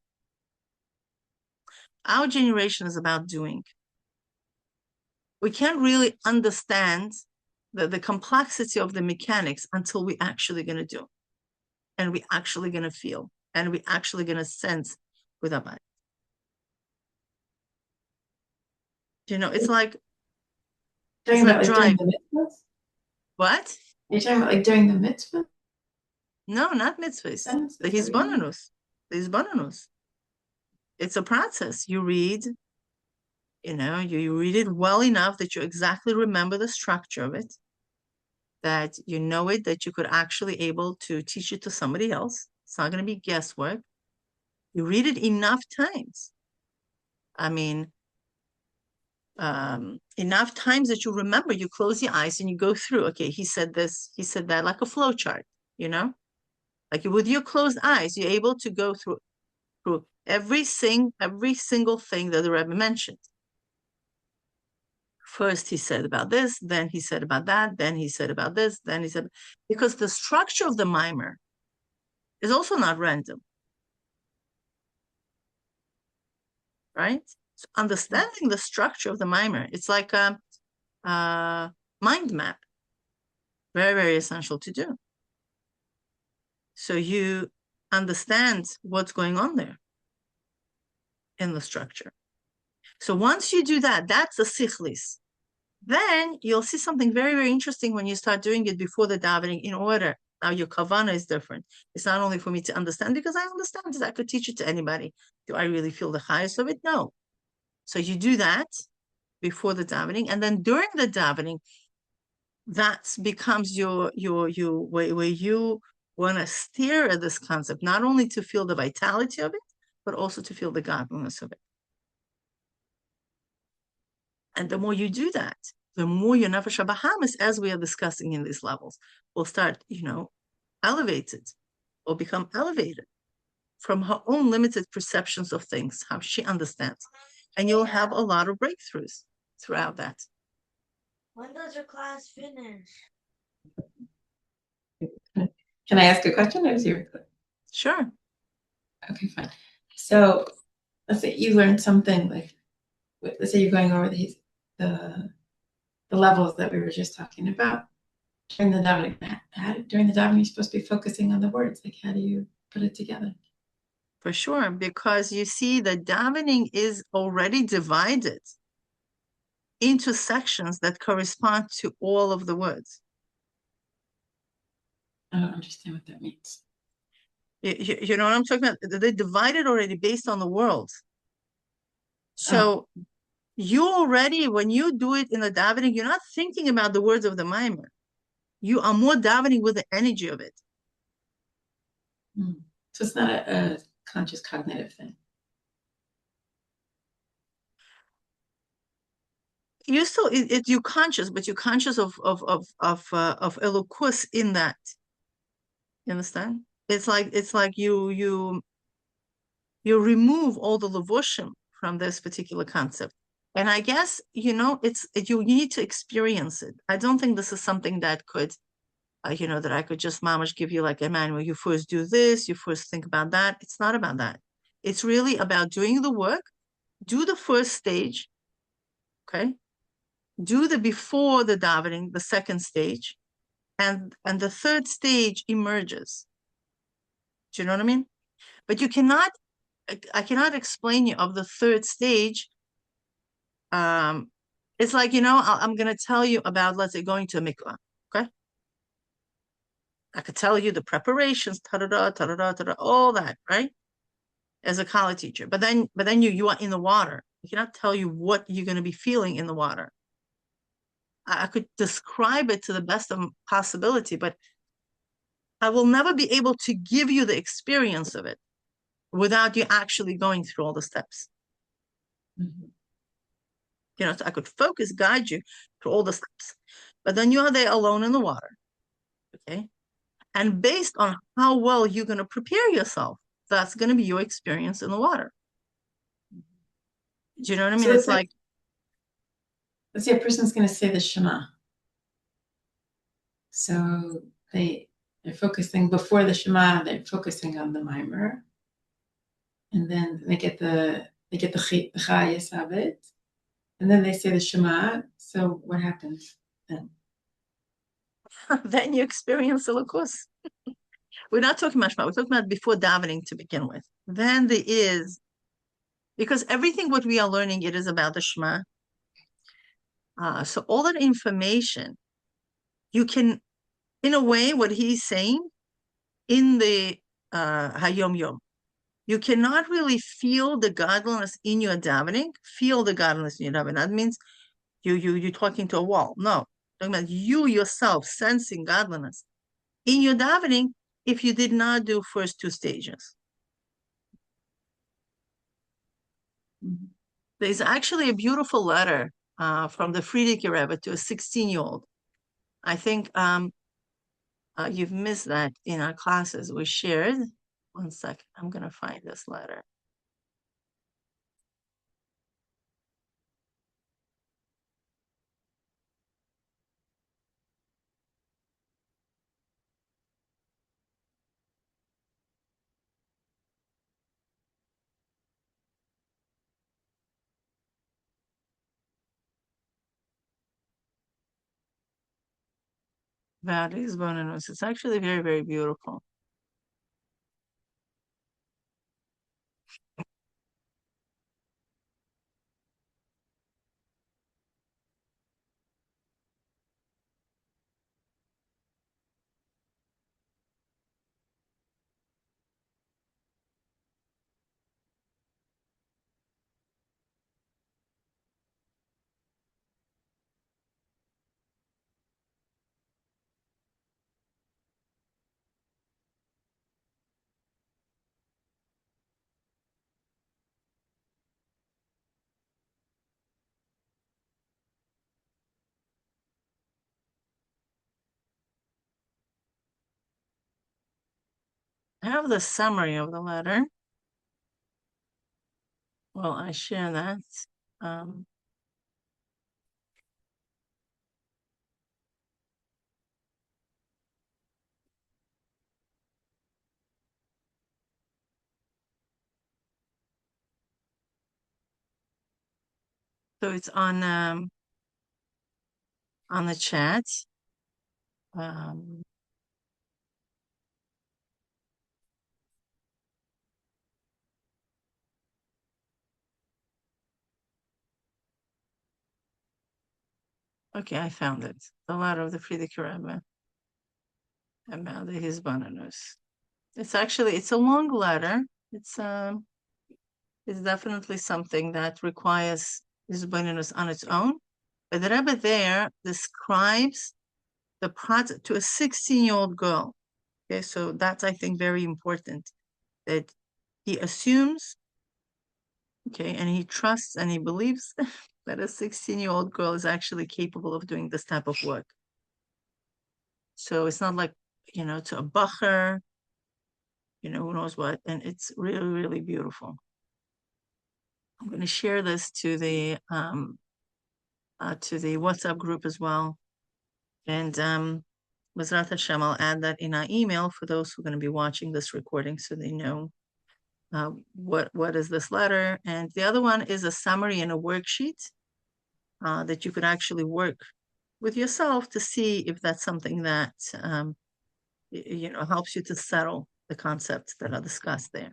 Our generation is about doing. We can't really understand the complexity of the mechanics until we actually going to do, and we actually going to feel, and we actually going to sense with our body. It's like talking about like doing the mitzvahs? What? You're talking about like doing the mitzvah? No, not mitzvahs. The hisbonenus. The hisbonenus. It's a process. You read, you read it well enough that you exactly remember the structure of it, that you know it, that you could actually able to teach it to somebody else. It's not going to be guesswork. You read it enough times. I mean, enough times that you remember, you close your eyes and you go through, okay, he said this, he said that, like a flow chart, like with your closed eyes, you're able to go through every single thing that the Rebbe mentioned. First he said about this, then he said about that, then he said about this, then he said, because the structure of the mimer is also not random, right? So understanding the structure of the mimer, it's like a mind map. Very, very essential to do. So you understand what's going on there in the structure. So once you do that, that's the sichlis. Then you'll see something very, very interesting when you start doing it before the davening in order. Now your kavana is different. It's not only for me to understand, because I understand it. I could teach it to anybody. Do I really feel the highest of it? No. So you do that before the davening, and then during the davening, that becomes your where you want to stare at this concept, not only to feel the vitality of it, but also to feel the godliness of it. And the more you do that, the more your nefesh habahamis, as we are discussing in these levels, will start, elevated or become elevated from her own limited perceptions of things, how she understands. And you'll have a lot of breakthroughs throughout that. When does your class finish? Can I ask a question, or is your Sure. okay, fine. So let's say you learned something like, let's say you're going over the levels that we were just talking about during the davening. During the davening, you're supposed to be focusing on the words. Like, how do you put it together? For sure, because you see, the davening is already divided into sections that correspond to all of the words. I don't understand what that means. You know what I'm talking about? They divided already based on the world. So you already, when you do it in the davening, you're not thinking about the words of the mimer. You are more davening with the energy of it. So it's not a conscious cognitive thing. You still, you're conscious, but you're conscious of Elokus in that. You understand? It's like you remove all the levushim from this particular concept. And I guess, you need to experience it. I don't think this is something that could, that I could just mamash give you like a manual. You first do this, you first think about that. It's not about that. It's really about doing the work, do the first stage, okay? Do the before the davening, the second stage, and the third stage emerges. Do you know what I mean? But I cannot explain you of the third stage. It's like, I'm going to tell you about, let's say, going to a mikvah, okay? I could tell you the preparations, ta-da-da, ta-da-da, ta-da, all that, right? As a college teacher. But then you are in the water. I cannot tell you what you're going to be feeling in the water. I could describe it to the best of possibility, but I will never be able to give you the experience of it without you actually going through all the steps. So I could focus, guide you through all the steps, but then you are there alone in the water, okay? And based on how well you're going to prepare yourself, that's going to be your experience in the water. Do you know what I mean? So it's like, let's say a person's going to say the Shema. So they're focusing before the Shema. They're focusing on the mimer, and then they get the chayei of it, and then they say the Shema. So what happens then? then you experience the lakus. We're not talking about Shema. We're talking about before davening to begin with. Then there is, because everything what we are learning, it is about the Shema. So all that information, you can, in a way, what he's saying in the Hayom Yom, you cannot really feel the godliness in your davening. Feel the godliness in your davening. That means you're talking to a wall. No, talking about you yourself sensing godliness in your davening if you did not do first two stages. There's actually a beautiful letter from the Frierdiker Rebbe to a 16-year-old. I think you've missed that in our classes we shared. One second, I'm going to find this letter. About hisbonenus. It's actually very, very beautiful. have the summary of the letter. Well, I share that. So it's on the chat. Okay, I found it. The letter of the Frierdiker Rebbe about the hisbonenus. It's a long letter. It's definitely something that requires hisbonenus on its own. But the Rebbe there describes the process to a 16-year-old girl. Okay, so that's, I think, very important, that he assumes, okay, and he trusts and he believes that a 16-year-old girl is actually capable of doing this type of work. So it's not like, to a bacher, who knows what, and it's really, really beautiful. I'm going to share this to the WhatsApp group as well. And Bezrat Hashem, I'll add that in our email for those who are going to be watching this recording so they know what is this letter. And the other one is a summary and a worksheet that you could actually work with yourself to see if that's something that helps you to settle the concepts that are discussed there.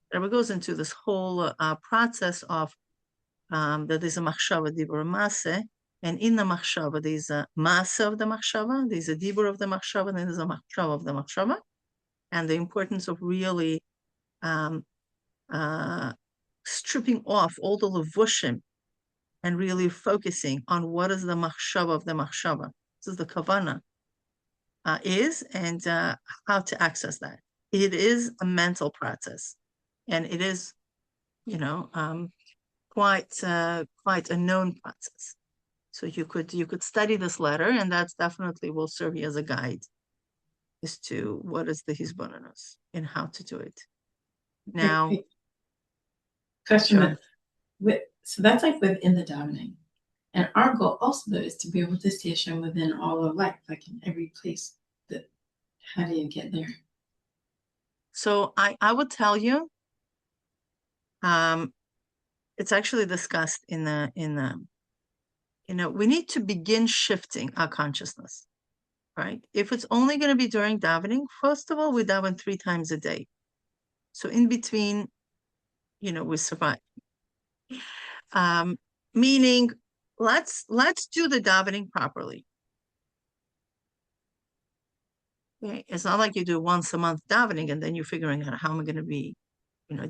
It goes into this whole process of that there's a machshava, dibur, maseh, and in the machshava there's a maseh of the machshava, there's a dibur of the machshava, and then there's a machshava of the machshava, and the importance of really stripping off all the levushim and really focusing on what is the machshava of the machshava. This is the kavana and how to access that. It is a mental process, and it is, quite a known process. So you could study this letter, and that's definitely will serve you as a guide as to what is the hisbonenus and how to do it. Now, question. Sure. So that's like within the davening, and our goal also though is to be able to see Hashem within all of life, like in every place. How do you get there? So I would tell you, it's actually discussed in the we need to begin shifting our consciousness, right? If it's only going to be during davening, first of all, we daven 3 times a day. So in between, we survive. Meaning, let's do the davening properly. Okay? It's not like you do once a month davening and then you're figuring out how am I going to be,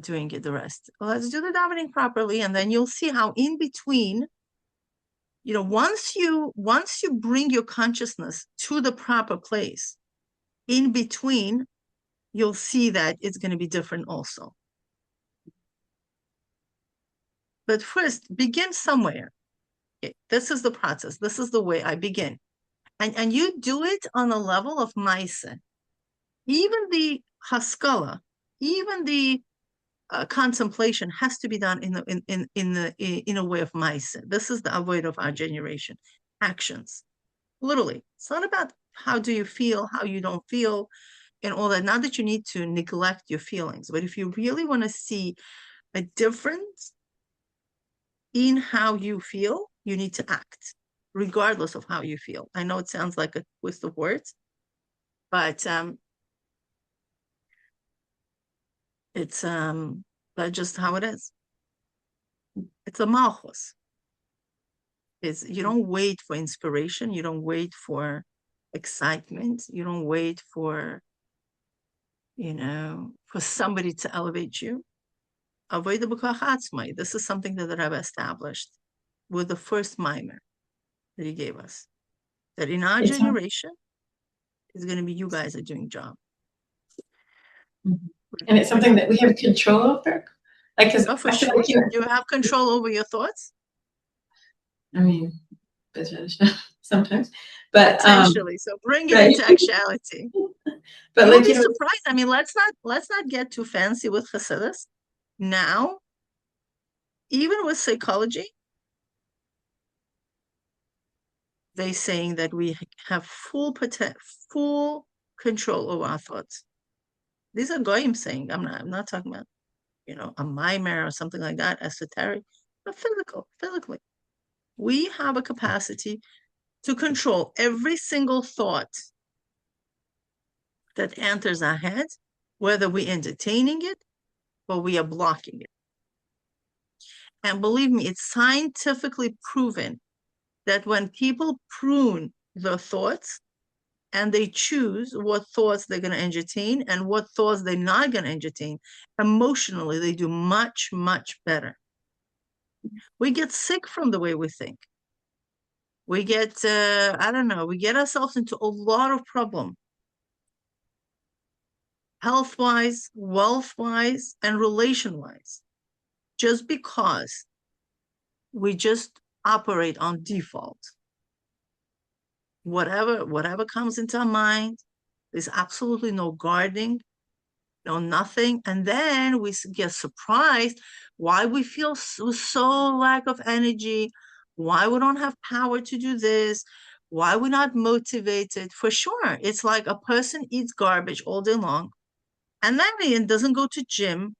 doing it the rest. Well, let's do the davening properly, and then you'll see how in between, once you bring your consciousness to the proper place, in between, you'll see that it's going to be different also. But first, begin somewhere. Okay, this is the process. This is the way I begin. And you do it on a level of maise. Even the haskala, even the contemplation has to be done in a way of maise. This is the avoid of our generation. Actions. Literally. It's not about how do you feel, how you don't feel, and all that. Not that you need to neglect your feelings, but if you really want to see a difference in how you feel, you need to act, regardless of how you feel. I know it sounds like a twist of words, but it's that's just how it is. It's a malchus. You don't wait for inspiration. You don't wait for excitement. You don't wait for, for somebody to elevate you. Avoid the b'koach atzmai. This is something that the Rebbe established with the first mimer that he gave us. That in our generation, it's going to be you guys are doing job. And it's something that we have control over. Like, because for sure, you have control over your thoughts. I mean, sometimes, but potentially. So bring it into actuality. But You'll like, be you know, surprised. I mean, let's not get too fancy with Hasidus. Now, even with psychology, they saying that we have full control over our thoughts. These are goyim saying. I'm not talking about, a mimer or something like that, esoteric, but physically. We have a capacity to control every single thought that enters our head, whether we're entertaining it or we are blocking it. And believe me, it's scientifically proven that when people prune their thoughts and they choose what thoughts they're going to entertain and what thoughts they're not going to entertain, emotionally, they do much, much better. We get sick from the way we think. We get, we get ourselves into a lot of problem, health-wise, wealth-wise, and relation-wise, just because we just operate on default. Whatever comes into our mind, there's absolutely no guarding, no nothing. And then we get surprised why we feel so lack of energy, why we don't have power to do this, why we're not motivated. For sure, it's like a person eats garbage all day long, and then he doesn't go to gym,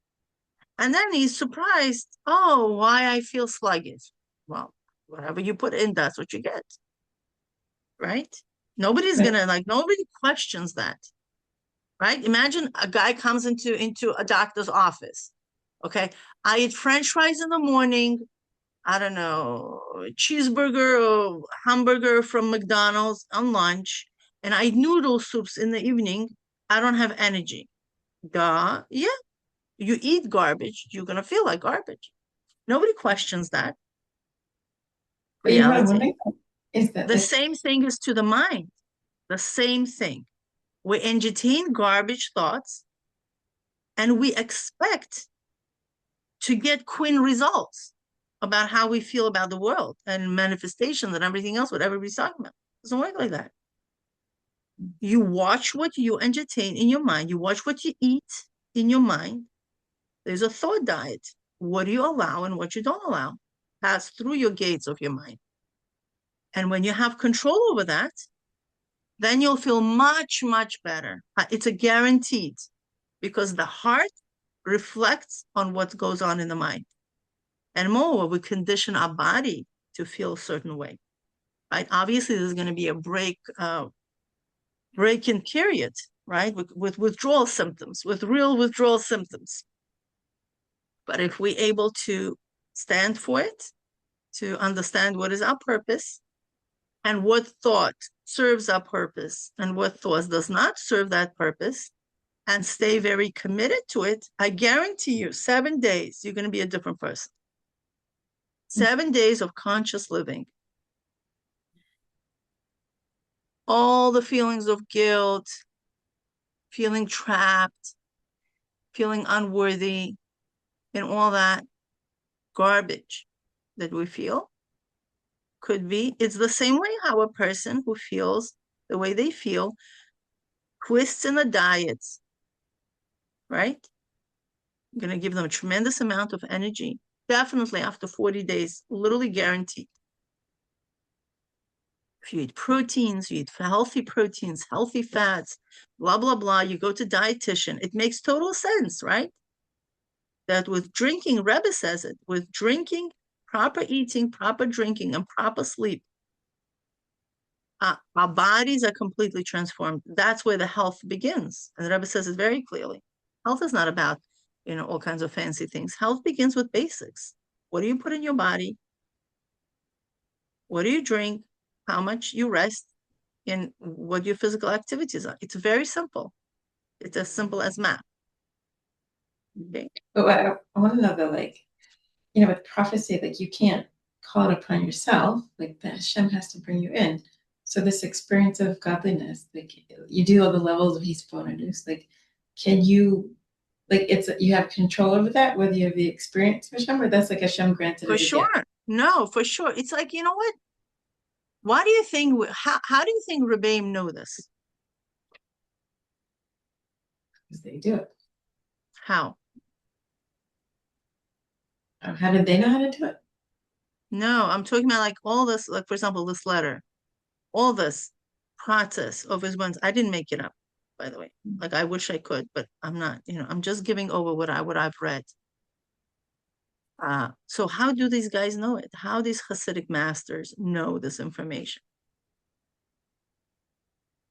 and then he's surprised, oh, why I feel sluggish. Well, whatever you put in, that's what you get. Right? Nobody's Right. gonna nobody questions that. Right? Imagine a guy comes into a doctor's office. Okay, I eat French fries in the morning. I don't know, cheeseburger or hamburger from McDonald's on lunch, and I eat noodle soups in the evening. I don't have energy. Duh. Yeah, you eat garbage, you're gonna feel like garbage. Nobody questions that. but you know what I'm Reality. wondering is that The same thing is to the mind. The same thing. We entertain garbage thoughts and we expect to get quinn results about how we feel about the world and manifestations and everything else, what everybody's talking about. It doesn't work like that. You watch what you entertain in your mind. You watch what you eat in your mind. There's a thought diet. What do you allow and what you don't allow? Pass through your gates of your mind. And when you have control over that, then you'll feel much, much better. It's a guaranteed, because the heart reflects on what goes on in the mind. And more, we condition our body to feel a certain way. Right? Obviously, there's going to be a break-in period, right? With withdrawal symptoms, with real withdrawal symptoms. But if we're able to stand for it, to understand what is our purpose, and what thought serves our purpose, and what thought does not serve that purpose, and stay very committed to it, I guarantee you, 7 days, you're going to be a different person. 7 days of conscious living. All the feelings of guilt, feeling trapped, feeling unworthy, and all that garbage that we feel could be, it's the same way how a person who feels the way they feel twists in the diets, right? I'm going to give them a tremendous amount of energy. Definitely after 40 days, literally guaranteed. If you eat proteins, you eat healthy proteins, healthy fats, blah, blah, blah, you go to dietitian, it makes total sense, right? That with drinking, Rebbe says it, with drinking, proper eating, proper drinking, and proper sleep, our bodies are completely transformed. That's where the health begins. And the Rebbe says it very clearly. Health is not about, all kinds of fancy things. Health begins with basics. What do you put in your body? What do you drink? How much you rest? And what your physical activities are. It's very simple. It's as simple as math. Okay. But I want to know though, with prophecy, you can't call it upon yourself. The Hashem has to bring you in. So this experience of godliness, you do all the levels of hisbonenus. Can you, you have control over that, whether you have the experience of Hashem or that's Hashem granted. For sure. No, for sure. It's you know what? Why do you think? How do you think Rebbeim know this? they do it? How? How did they know how to do it? No, I'm talking about like all this, like for example, this letter, all this process of hisbonenus. I didn't make it up, by the way. Like I wish I could, but I'm not, I'm just giving over what I've read. So how do these guys know it? How these Hasidic masters know this information?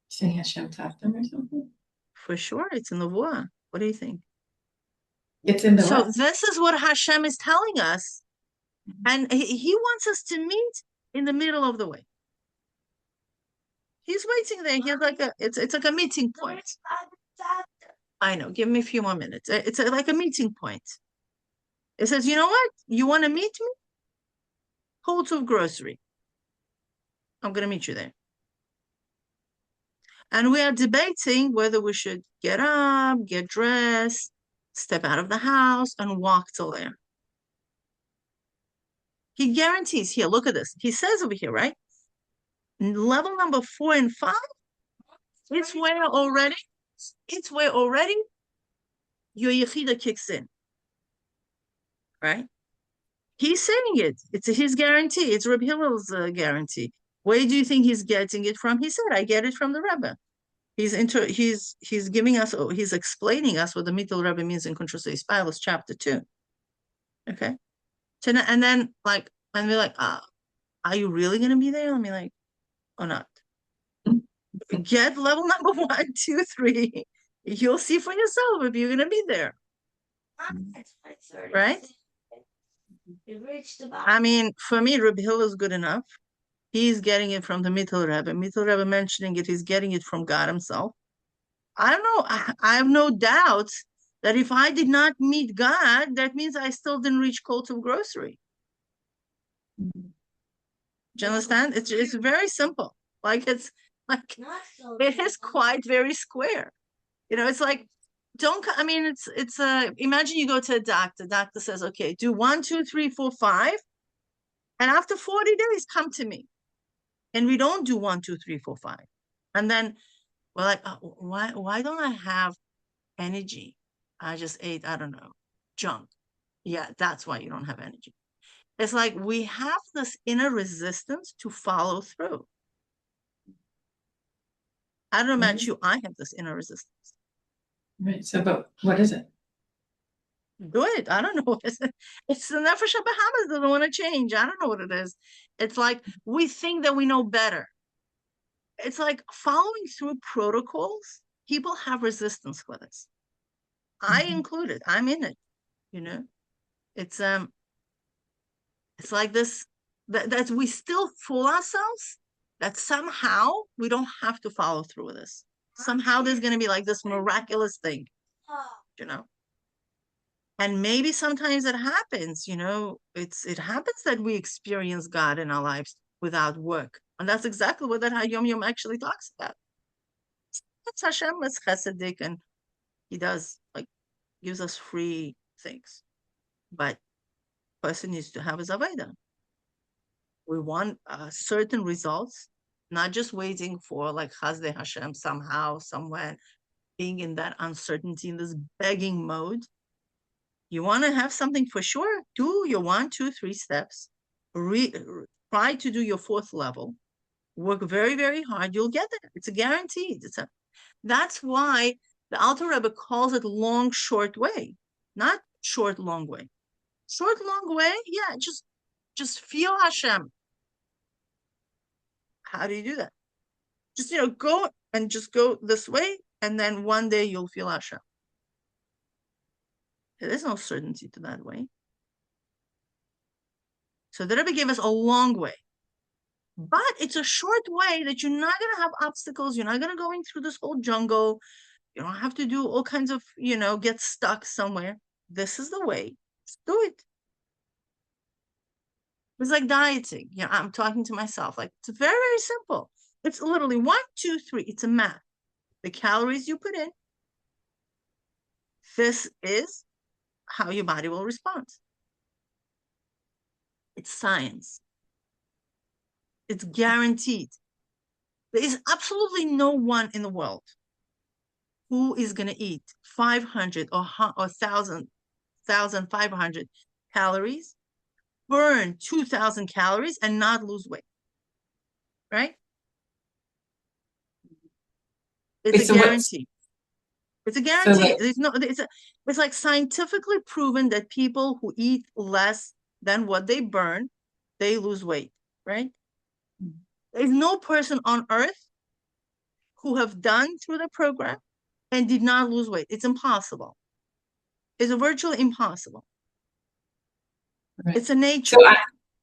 Saying Hashem taught them or something? For sure, it's in the Vua. What do you think? It's in the So what? this is what Hashem is telling us. And he wants us to meet in the middle of the way. He's waiting there. He has like it's like a meeting point. I know. Give me a few more minutes. It's like a meeting point. It says, you know what? You want to meet me? Hold of grocery. I'm going to meet you there. And we are debating whether we should get up, get dressed, step out of the house, and walk till there. He guarantees here, look at this. He says over here, right? Level number 4 and 5, it's where already your yechidah kicks in. Right? He's saying it. It's his guarantee. It's Rebbe Hillel's guarantee. Where do you think he's getting it from? He said, I get it from the Rebbe. He's giving us, he's explaining us what the Mittel Rebbe means in Kuntres Hahispaalus, chapter 2. Okay. So, and then like, and we're like, are you really going to be there? I mean, like, or not? Get level number 1, 2, 3. You'll see for yourself if you're going to be there. Right? I mean, for me, Rebbe Hillel is good enough. He's getting it from the Mittel Rebbe. Mittel Rebbe mentioning it, he's getting it from God himself. I don't know. I have no doubt that if I did not meet God, that means I still didn't reach call to grocery. Do you understand? It's very simple. Like it's like it is quite very square. It's like imagine you go to a doctor. Doctor says, okay, do 1, 2, 3, 4, 5, and after 40 days, come to me. And we don't do 1, 2, 3, 4, 5, and then we're like, why don't I have energy? I just ate, I don't know, junk. Yeah, that's why you don't have energy. It's like we have this inner resistance to follow through. I don't know about you. I have this inner resistance. Right. So, but what is it? Good. I don't know what it is. It's the Nefesh HaBahamas doesn't want to change. I don't know what it is. It's like we think that we know better. It's like following through protocols. People have resistance with us. I included. I'm in it. It's like this that we still fool ourselves that somehow we don't have to follow through with this. Somehow there's going to be like this miraculous thing, and maybe sometimes it happens. It happens that we experience God in our lives without work, and that's exactly what that Hayom Yom actually talks about. It's Hashem is Chesedic, and He does gives us free things, but person needs to have his avodah. We want certain results, not just waiting for like Chazdei Hashem somehow, somewhere, being in that uncertainty, in this begging mode. You want to have something for sure, do your 1, 2, 3 steps, try to do your 4th level, work very, very hard, you'll get there. It's a guaranteed. That's why the Alter Rebbe calls it long, short way, not short, long way. Short, long way, yeah, just feel Hashem. How do you do that? Just, go and just go this way, and then one day you'll feel Hashem. There's no certainty to that way. So the Rebbe gave us a long way. But it's a short way that you're not going to have obstacles. You're not going to go through this whole jungle. You don't have to do all kinds of, get stuck somewhere. This is the way. Just do it. It's like dieting. I'm talking to myself. Like, it's very, very simple. It's literally 1, 2, 3. It's a math. The calories you put in, this is how your body will respond. It's science. It's guaranteed. There is absolutely no one in the world who is going to eat 500 or 1,500 calories, burn 2,000 calories, and not lose weight, right? It's a guarantee. It's a guarantee. It's like scientifically proven that people who eat less than what they burn, they lose weight, right? There's no person on earth who have done through the program and did not lose weight. It's impossible. It's virtually impossible. Right. It's a nature.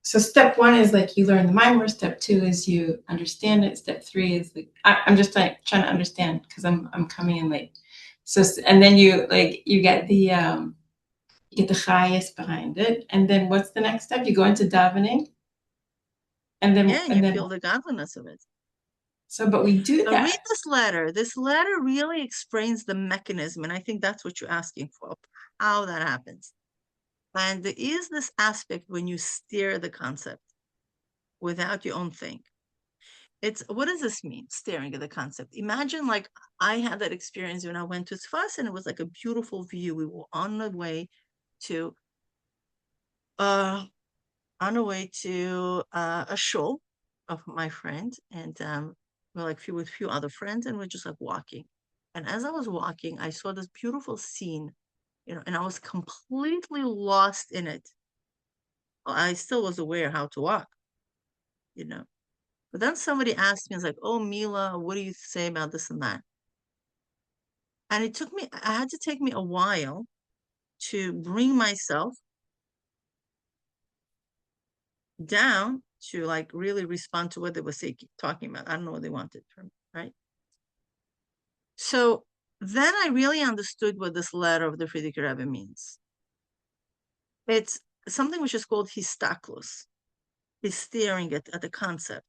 So step one is like you learn the mimer. Step two is you understand it. Step three is like I'm just trying to understand because I'm coming in late. So and then you get the chayei behind it, and then what's the next step? You go into davening, and then you feel the godliness of it. So, but we do that. Read this letter. This letter really explains the mechanism, and I think that's what you're asking for, how that happens. And there is this aspect when you steer the concept without your own thing. What does this mean, staring at the concept? Imagine like I had that experience when I went to Sfas, and it was like a beautiful view. We were on the way to a shul of my friend, and we're like with a few other friends, and we're just like walking. And as I was walking, I saw this beautiful scene, and I was completely lost in it. Well, I still was aware how to walk, But then somebody asked me, it's like, oh, Mila, what do you say about this and that? And it had to take me a while to bring myself down to like really respond to what they were talking about. I don't know what they wanted from me, right? So then I really understood what this letter of the Frierdiker Rebbe means. It's something which is called hisbonenus. It's staring at the concept.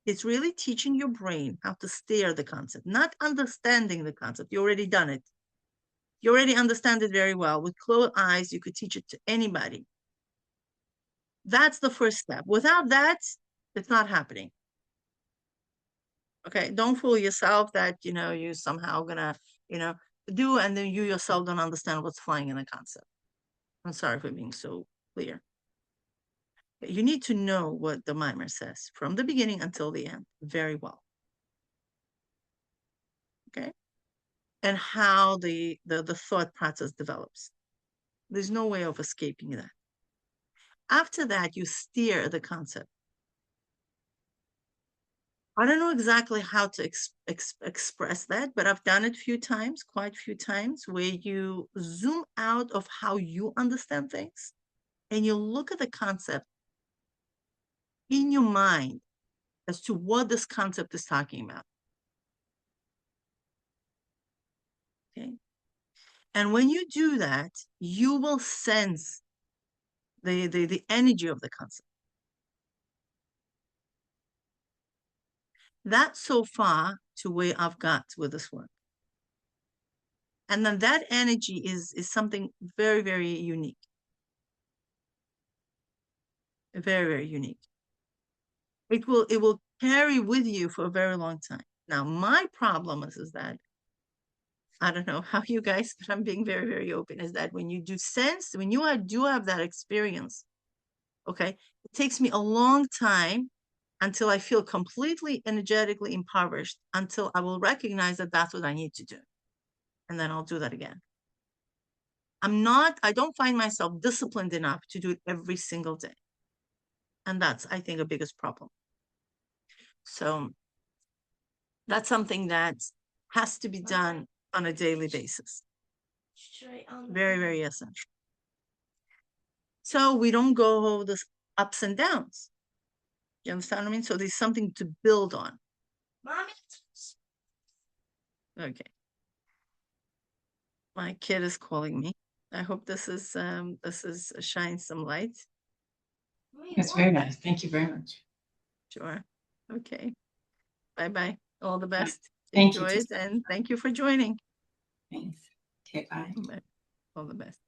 It's really teaching your brain how to stare the concept, not understanding the concept. You already done it. You already understand it very well. With closed eyes, you could teach it to anybody. That's the first step. Without that, it's not happening. Okay, don't fool yourself that, you're somehow gonna, do, and then you yourself don't understand what's flying in the concept. I'm sorry for being so clear. You need to know what the mimer says from the beginning until the end very well. Okay? And how the thought process develops. There's no way of escaping that. After that, you steer the concept. I don't know exactly how to express that, but I've done it quite a few times, where you zoom out of how you understand things and you look at the concept in your mind as to what this concept is talking about. Okay. And when you do that, you will sense the energy of the concept. That's so far to where I've got with this work. And then that energy is something very, very unique. Very, very unique. It will carry with you for a very long time. Now, my problem is that, I don't know how you guys, but I'm being very, very open, is that when you do have that experience, okay, it takes me a long time until I feel completely energetically impoverished, until I will recognize that that's what I need to do. And then I'll do that again. I don't find myself disciplined enough to do it every single day. And that's, I think, a biggest problem. So that's something that has to be done on a daily basis. Very, very essential. So we don't go this ups and downs. You understand what I mean? So there's something to build on. Mommy. Okay. My kid is calling me. I hope this is shine some light. It's very nice. Thank you very much. Sure. Okay. Bye-bye. All the best. Thank you. And thank you for joining. Thanks. Okay, bye. All the best.